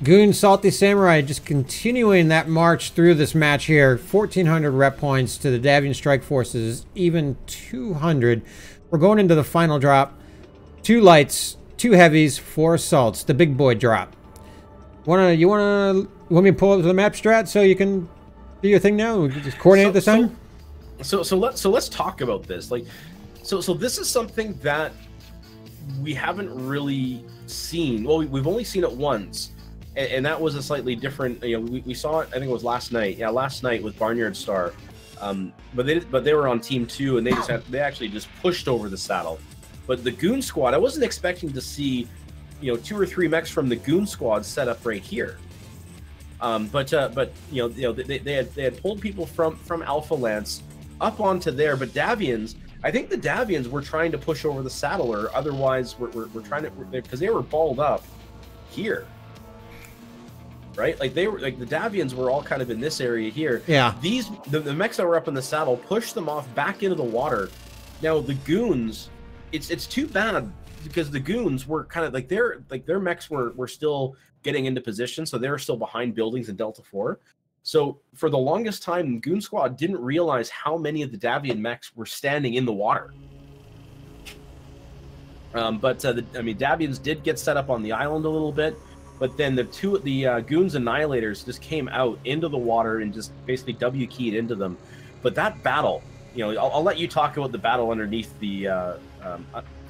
Goon Salty Samurai just continuing that march through this match here. 1,400 rep points to the Davian Strike Forces, even 200. We're going into the final drop. 2 lights, 2 heavies, 4 assaults. The big boy drop. Want me to pull up the map strat so you can do your thing now? We can just coordinate this time. So let's talk about this. So this is something that we haven't really seen. Well, we've only seen it once. And that was a slightly different. We saw it. I think it was last night. Yeah, last night with Barnyard Star. But they were on team 2, and they actually just pushed over the saddle. But the Goon Squad, I wasn't expecting to see, 2 or 3 mechs from the Goon Squad set up right here. But they had pulled people from Alpha Lance up onto there. But Davians, I think the Davians were trying to push over the saddle, or otherwise we're trying to, because they were balled up here. Right, like the Davians were all kind of in this area here. Yeah. The mechs that were up in the saddle pushed them off back into the water. Now the goons, it's too bad because the goons were kind of their mechs were still getting into position, so they were still behind buildings in Delta 4. So for the longest time, the Goon Squad didn't realize how many of the Davian mechs were standing in the water. Davians did get set up on the island a little bit. But then the Goons Annihilators just came out into the water and just basically W-keyed into them. But that battle, I'll let you talk about the battle underneath the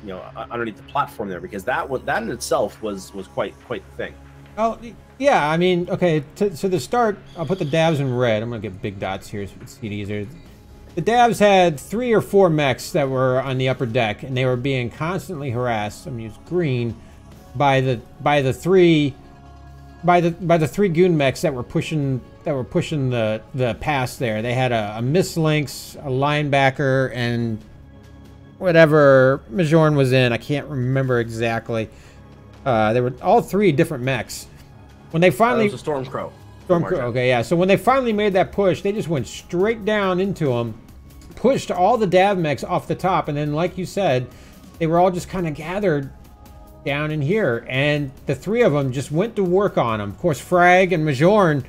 you know, underneath the platform there, because that in itself was quite the thing. Oh, yeah, I mean, okay, so to start, I'll put the Davs in red. I'm going to get big dots here so it's easier. The Davs had 3 or 4 mechs that were on the upper deck, and they were being constantly harassed. I'm going to use green by the three goon mechs that were pushing the pass there. They had a Mislinks, a linebacker, and whatever Majorn was in. I can't remember exactly. They were all 3 different mechs. When they finally... It was a Stormcrow. Stormcrow, okay, yeah. So when they finally made that push, they just went straight down into them, pushed all the Dav mechs off the top, and then, like you said, they were all just kind of gathered down in here, and the 3 of them just went to work on them. Of course, Frag and Majorn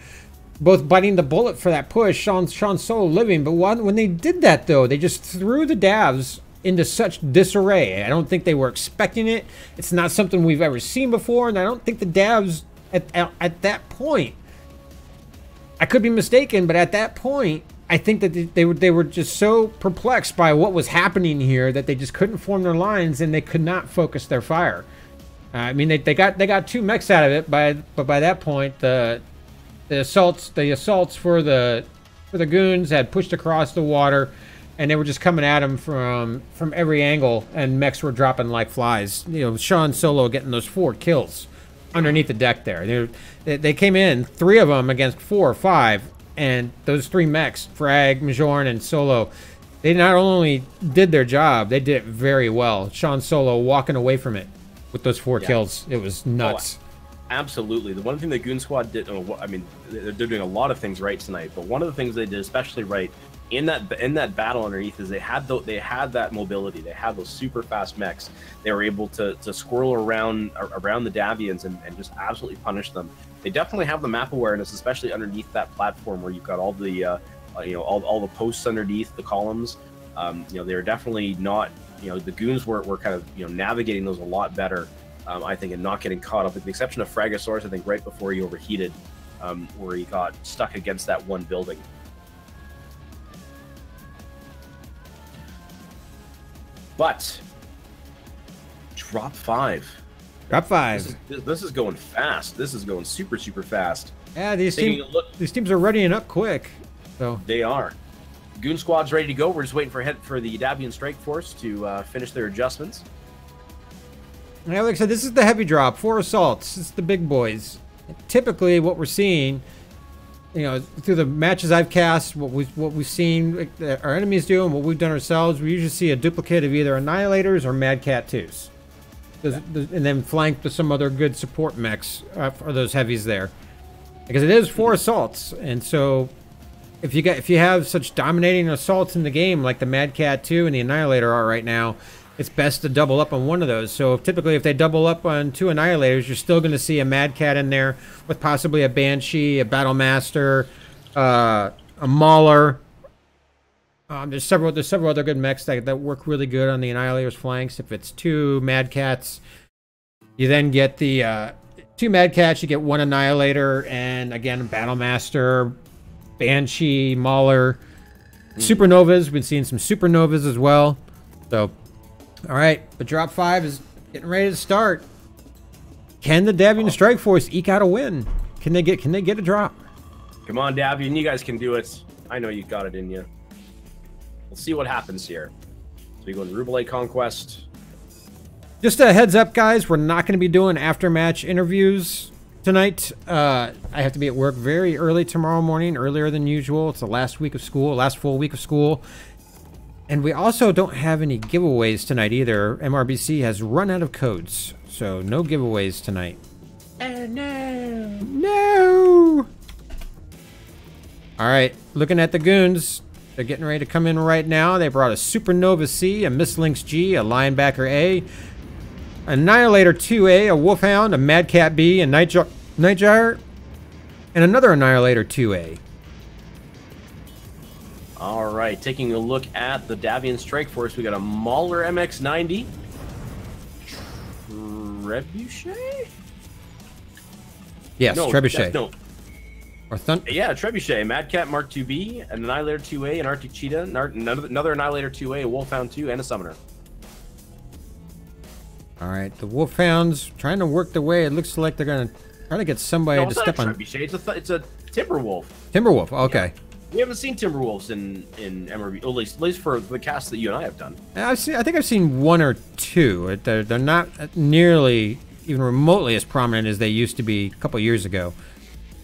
both biting the bullet for that push, Sean Solo living, but when they did that, though, they just threw the Davs into such disarray. I don't think they were expecting it. It's not something we've ever seen before, and I don't think the Davs at that point, I could be mistaken, but at that point, I think that they were just so perplexed by what was happening here that they just couldn't form their lines, and they could not focus their fire. I mean, they got 2 mechs out of it, but by that point, the assaults for the goons had pushed across the water, and they were just coming at them from every angle, and mechs were dropping like flies. You know, Sean Solo getting those 4 kills underneath the deck there. They came in, 3 of them against 4 or 5, and those 3 mechs, Frag, Majorn, and Solo, they not only did their job, they did it very well. Sean Solo walking away from it with those 4 kills. It was nuts. Oh, absolutely. The one thing the Goon Squad did, I mean, they're doing a lot of things right tonight, but one of the things they did especially right in that battle underneath is they had that mobility. They had those super fast mechs. They were able to squirrel around the Davians and just absolutely punish them. They definitely have the map awareness, especially underneath that platform where you've got all the you know, all the posts underneath the columns. You know, they're definitely not, you know, the goons were kind of, you know, navigating those a lot better, I think, and not getting caught up, with the exception of Fragosaurus, I think, right before he overheated, where he got stuck against that one building. But drop 5. Drop 5. This is going fast. This is going super fast. Yeah, these teams are readying up quick. So they are. Goon Squad's ready to go. We're just waiting for the Davian Strike Force to finish their adjustments. Yeah, like I said, this is the heavy drop. 4 assaults. It's the big boys. Typically, what we're seeing, you know, through the matches I've cast, what we've seen our enemies do and what we've done ourselves, we usually see a duplicate of either Annihilators or Mad Cat 2s. And then flanked with some other good support mechs for those heavies there. Because it is 4 assaults, and so if you have such dominating assaults in the game like the Mad Cat 2 and the Annihilator are right now, it's best to double up on one of those. So typically if they double up on 2 Annihilators, you're still going to see a Mad Cat in there with possibly a Banshee, a Battle Master, a Mauler. There's several other good mechs that work really good on the Annihilator's flanks. If it's 2 Mad Cats, you then get the 2 Mad Cats, you get 1 Annihilator, and again, Battle Master, Banshee, Mauler, Supernovas. We've been seeing some Supernovas as well. So, all right, the drop 5 is getting ready to start. Can the Davian Strike Force eke out a win? Can they get a drop? Come on, Davian, you guys can do it. I know you got it in you. We'll see what happens here. So we go in Rubalay Conquest. Just a heads up, guys, we're not going to be doing after-match interviews tonight. I have to be at work very early tomorrow morning, earlier than usual. It's the last full week of school. And we also don't have any giveaways tonight either. MRBC has run out of codes, so no giveaways tonight. Oh, no. No! All right, looking at the goons. They're getting ready to come in right now. They brought a Supernova C, a Mislinks G, a Linebacker A, Annihilator 2A, a Wolfhound, a Mad Cat B, a Nightjar, and another Annihilator 2A. All right, taking a look at the Davian Strike Force, we got a Mauler MX-90, Trebuchet? Yes, no, Trebuchet. No. Or yeah, Trebuchet, Mad Cat Mark 2B, an Annihilator 2A, an Arctic Cheetah, another Annihilator 2A, a Wolfhound 2, and a Summoner. Alright, the Wolfhounds trying to work their way. It looks like they're going to try to get somebody to step on. It's a Timberwolf. Timberwolf, okay. Yeah. We haven't seen Timberwolves in MRB, at least for the cast that you and I have done. I think I've seen 1 or 2. They're not nearly even remotely as prominent as they used to be a couple years ago.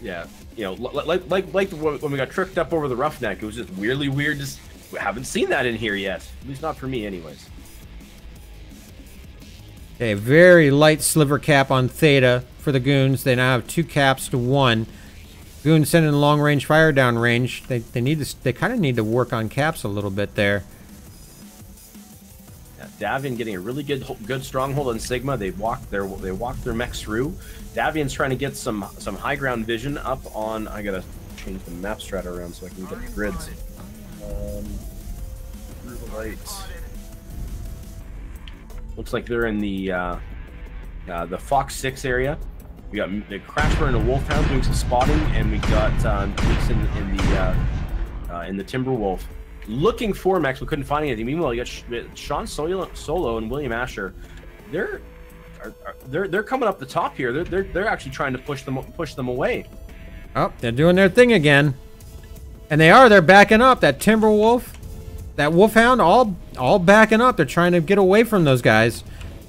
Yeah, you know, like when we got tricked up over the roughneck, it was just weirdly weird. Just we haven't seen that in here yet, at least not for me, anyways. Okay, very light sliver cap on Theta for the Goons. They now have 2 caps to 1. Goons sending long range fire down range. They kind of need to work on caps a little bit there. Yeah, Davian getting a really good stronghold on Sigma. They walked their mechs through. Davian's trying to get some high ground vision up on. I gotta change the map strat around so I can get the grids. Right. Looks like they're in the Fox 6 area. We got the Crasher and a Wolfhound doing some spotting, and we got police in the Timberwolf looking for mechs. We couldn't find anything. Meanwhile, you got Sean Solo and William Asher. They're coming up the top here. They're actually trying to push them away. Oh, they're doing their thing again, and they're backing up. That Timberwolf, that Wolfhound, all backing up. They're trying to get away from those guys.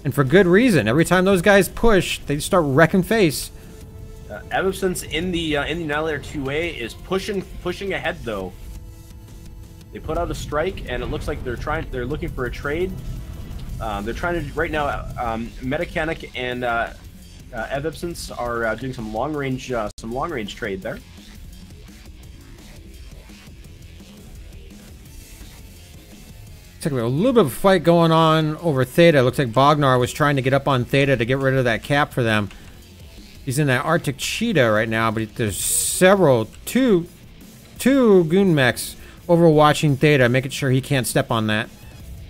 And for good reason. Every time those guys push, they start wrecking face. Evson's in the Annihilator 2A is pushing ahead though. They put out a strike, and it looks like they're looking for a trade. They're trying to right now. Metacanic and Evson's are doing some long range trade there. Looks like a little bit of a fight going on over Theta. Looks like Bognar was trying to get up on Theta to get rid of that cap for them. He's in that Arctic Cheetah right now, but there's two Goon mechs overwatching Theta, making sure he can't step on that.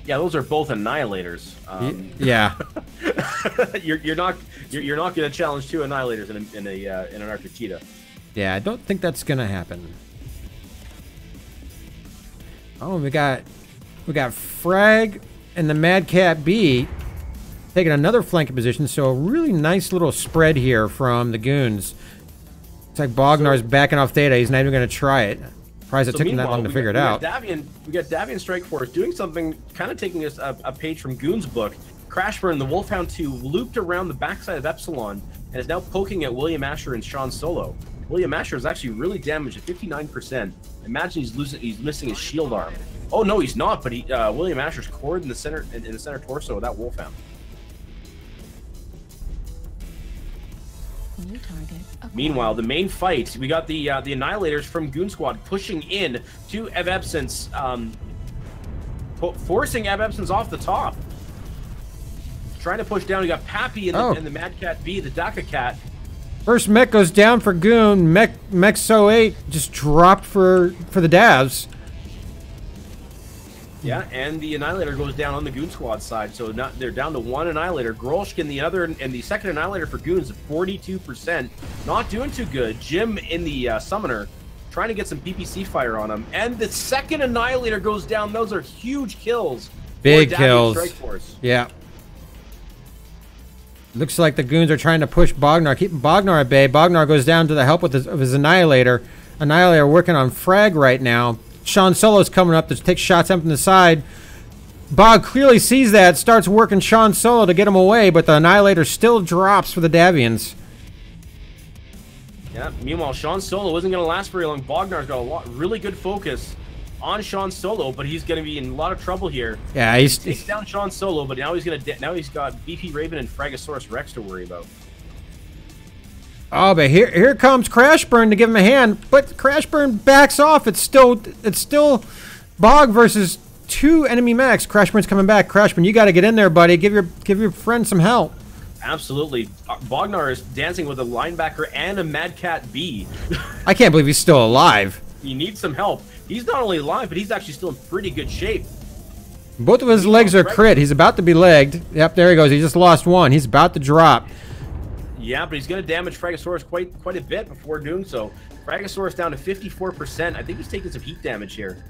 Yeah, those are both Annihilators. Yeah. you're not going to challenge 2 Annihilators in an Arctic Cheetah. Yeah, I don't think that's going to happen. Oh, we got Frag and the Mad Cat B taking another flanking position, so a really nice little spread here from the Goons. It's like Bognar's backing off Theta. He's not even going to try it. Surprised it took him that long to figure it out. We got Davian Strike Force doing something, kind of taking us a page from Goon's book. Crashburn, the Wolfhound 2, looped around the backside of Epsilon and is now poking at William Asher and Sean Solo. William Asher is actually really damaged at 59%. Imagine he's missing his shield arm. Oh no, he's not. But William Asher's cored in the center torso of that Wolfhound. Meanwhile, the main fight, we got the Annihilators from Goon Squad pushing in to Evson's, forcing Evson's off the top. Trying to push down. We got Pappy and the Mad Cat B, the Daka Cat. First mech goes down for Goon. Mech So 8 just dropped for the Davs. Yeah, and the Annihilator goes down on the Goon Squad side, so they're down to 1 Annihilator. Grolschkin, the second Annihilator for Goons, 42%, not doing too good. Jim in the Summoner, trying to get some PPC fire on him, and the second Annihilator goes down. Those are huge kills. Big kills. Yeah. Looks like the Goons are trying to push Bognar, keeping Bognar at bay. Bognar goes down to the help of his Annihilator. Annihilator working on Frag right now. Sean Solo's coming up to take shots up from the side. Bog clearly sees that, starts working Sean Solo to get him away, but the Annihilator still drops for the Davians. Yeah, meanwhile, Sean Solo isn't going to last very long. Bognar's got really good focus on Sean Solo, but he's going to be in a lot of trouble here. Yeah, he takes down Sean Solo, but now he's got BP Raven and Fragosaurus Rex to worry about. Oh, but here comes Crashburn to give him a hand, but Crashburn backs off. It's still Bog versus 2 enemy mechs. Crashburn's coming back. Crashburn, you got to get in there, buddy. Give your friend some help. Absolutely. Bognar is dancing with a linebacker and a Mad Cat B. I can't believe he's still alive. He needs some help. He's not only alive, but he's actually still in pretty good shape. Both of his legs are crit. He's about to be legged. Yep, there he goes. He just lost one. He's about to drop. Yeah, but he's going to damage Fragosaurus quite a bit before doing so. Fragosaurus down to 54%. I think he's taking some heat damage here.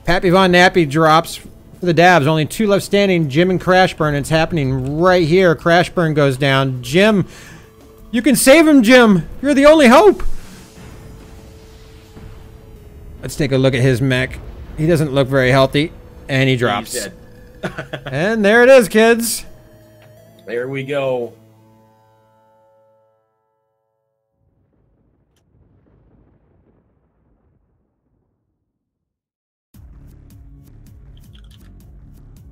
Pappy Von Nappy drops for for the Dabs. Only 2 left standing, Jim and Crashburn. It's happening right here. Crashburn goes down. Jim, you can save him, Jim. You're the only hope. Let's take a look at his mech. He doesn't look very healthy, and he drops. He's dead. And there it is, kids. There we go.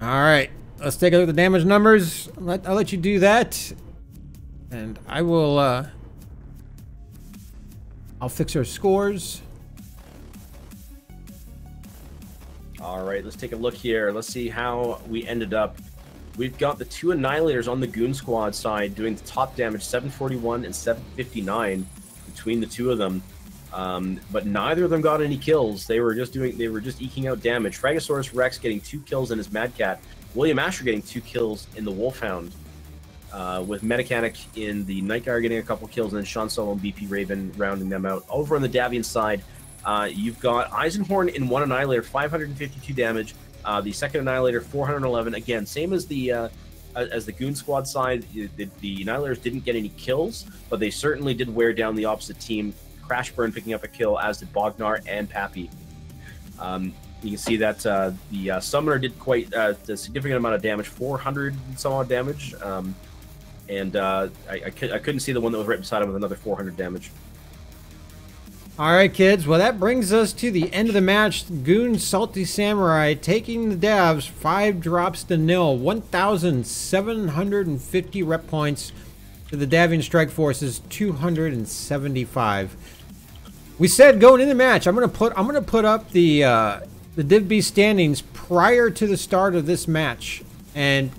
All right, let's take a look at the damage numbers. I'll let you do that, and I will. I'll fix our scores. All right, let's take a look here. Let's see how we ended up. We've got the 2 Annihilators on the Goon Squad side doing the top damage, 741 and 759 between the 2 of them. But neither of them got any kills. They were just eking out damage. Fragosaurus Rex getting 2 kills in his Mad Cat. William Asher getting 2 kills in the Wolfhound. With Metacanic in the Night Guard getting a couple kills, and then Sean Solo and BP Raven rounding them out. Over on the Davian side, you've got Eisenhorn in 1 Annihilator, 552 damage. The second Annihilator, 411. Again, same as the Goon Squad side. The Annihilators didn't get any kills, but they certainly did wear down the opposite team. Crashburn picking up a kill, as did Bognar and Pappy. You can see that the Summoner did quite a significant amount of damage, 400 and some odd damage. I couldn't see the one that was right beside him with another 400 damage. All right, kids. Well, that brings us to the end of the match. Goon Salty Samurai taking the Davs 5 drops to 0, 1,750 rep points to the Davian Strike Force's 275. We said going in the match, I'm gonna put up the DivB standings prior to the start of this match, and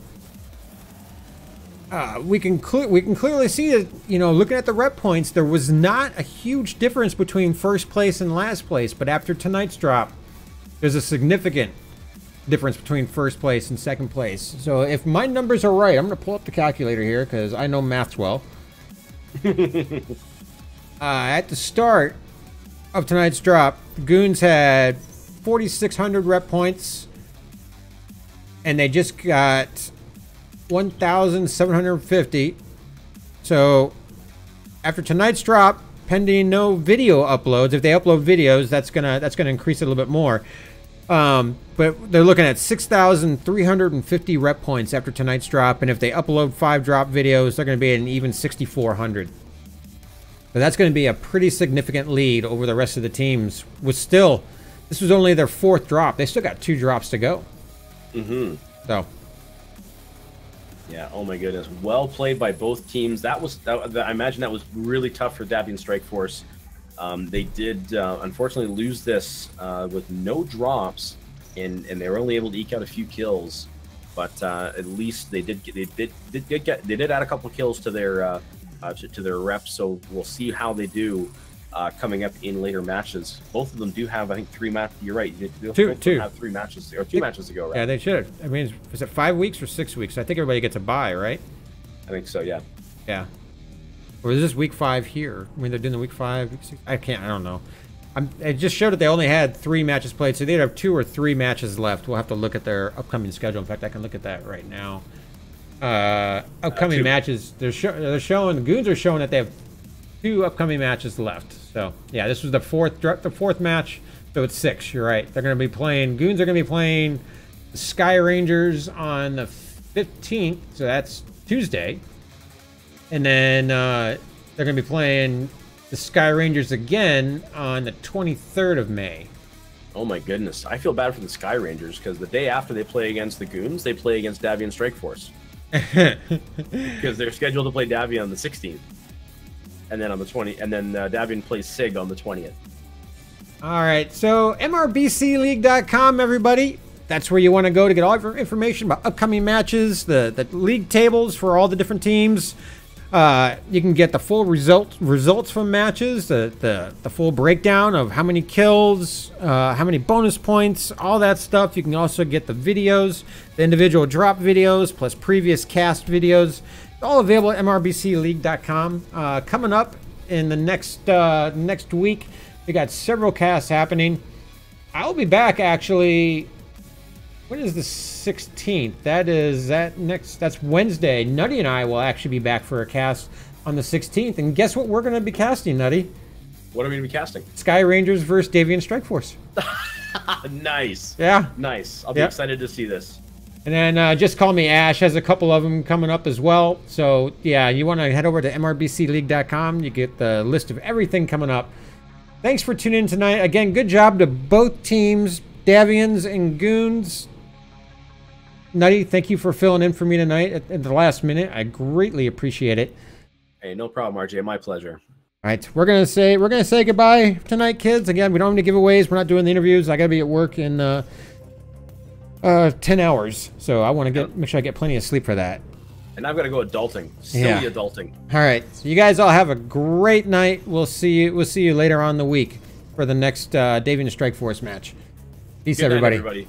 we can clearly see that, you know, looking at the rep points, there was not a huge difference between first place and last place, but after tonight's drop, there's a significant difference between first place and second place. So if my numbers are right, I'm going to pull up the calculator here because I know maths well. At the start of tonight's drop, the Goons had 4,600 rep points, and they just got 1,750. So after tonight's drop, pending no video uploads, if they upload videos, that's gonna increase it a little bit more. But they're looking at 6,350 rep points after tonight's drop, and if they upload 5 drop videos, they're going to be at an even 6,400. So that's going to be a pretty significant lead over the rest of the teams. This was only their 4th drop. They still got 2 drops to go. Mm-hmm. So. Yeah, oh my goodness. Well played by both teams. I imagine that was really tough for Davian Strike Force. They did unfortunately lose this with no drops, and they were only able to eke out a few kills. But at least they did add a couple kills to their reps. So we'll see how they do coming up in later matches. Both of them do have, I think, 3 matches. You're right. Two have 3 matches, or 2 matches to go. Right? Yeah, they should. I mean, was it 5 weeks or 6 weeks? I think everybody gets a bye, right? I think so. Yeah. Yeah. Or is this week 5 here? I mean, they're doing the week 5, week 6. I don't know. It just showed that they only had 3 matches played, so they'd have 2 or 3 matches left. We'll have to look at their upcoming schedule. In fact, I can look at that right now. Upcoming matches. They're showing. The Goons are showing that they have 2 upcoming matches left. So yeah, this was the fourth match. So it's 6. You're right. They're going to be playing. Goons are going to be playing the Sky Rangers on the 15th. So that's Tuesday. And then they're going to be playing the Sky Rangers again on the 23rd of May. Oh my goodness. I feel bad for the Sky Rangers because the day after they play against the Goons, they play against Davian Strike Force. Because they're scheduled to play Davian on the 16th. And then on the 20th, and then Davian plays SIG on the 20th. All right, so MRBCleague.com, everybody. That's where you want to go to get all your information about upcoming matches, the league tables for all the different teams. You can get the full results from matches, the full breakdown of how many kills, how many bonus points, all that stuff. You can also get the videos, the individual drop videos, plus previous cast videos. All available at MRBCleague.com. Coming up in the next week, we got several casts happening. I'll be back actually When is the 16th? That's Wednesday. Nutty and I will actually be back for a cast on the 16th. And guess what we're going to be casting, Nutty? What are we going to be casting? Sky Rangers versus Davian Strike Force. Nice. Yeah. Nice. I'll be excited to see this. And then Just Call Me Ash has a couple of them coming up as well. So, yeah, you want to head over to MRBCleague.com. You get the list of everything coming up. Thanks for tuning in tonight. Again, good job to both teams, Davians and Goons. Nutty, thank you for filling in for me tonight at the last minute. I greatly appreciate it. Hey, no problem, RJ. My pleasure. All right, we're gonna say goodbye tonight, kids. Again, we don't have any giveaways. We're not doing the interviews. I gotta be at work in 10 hours, so I want to make sure I get plenty of sleep for that. And I've got to go adulting. Silly adulting. All right, so you guys all have a great night. We'll see you later on in the week for the next Davian Strike Force match. Peace, Good night, everybody. everybody.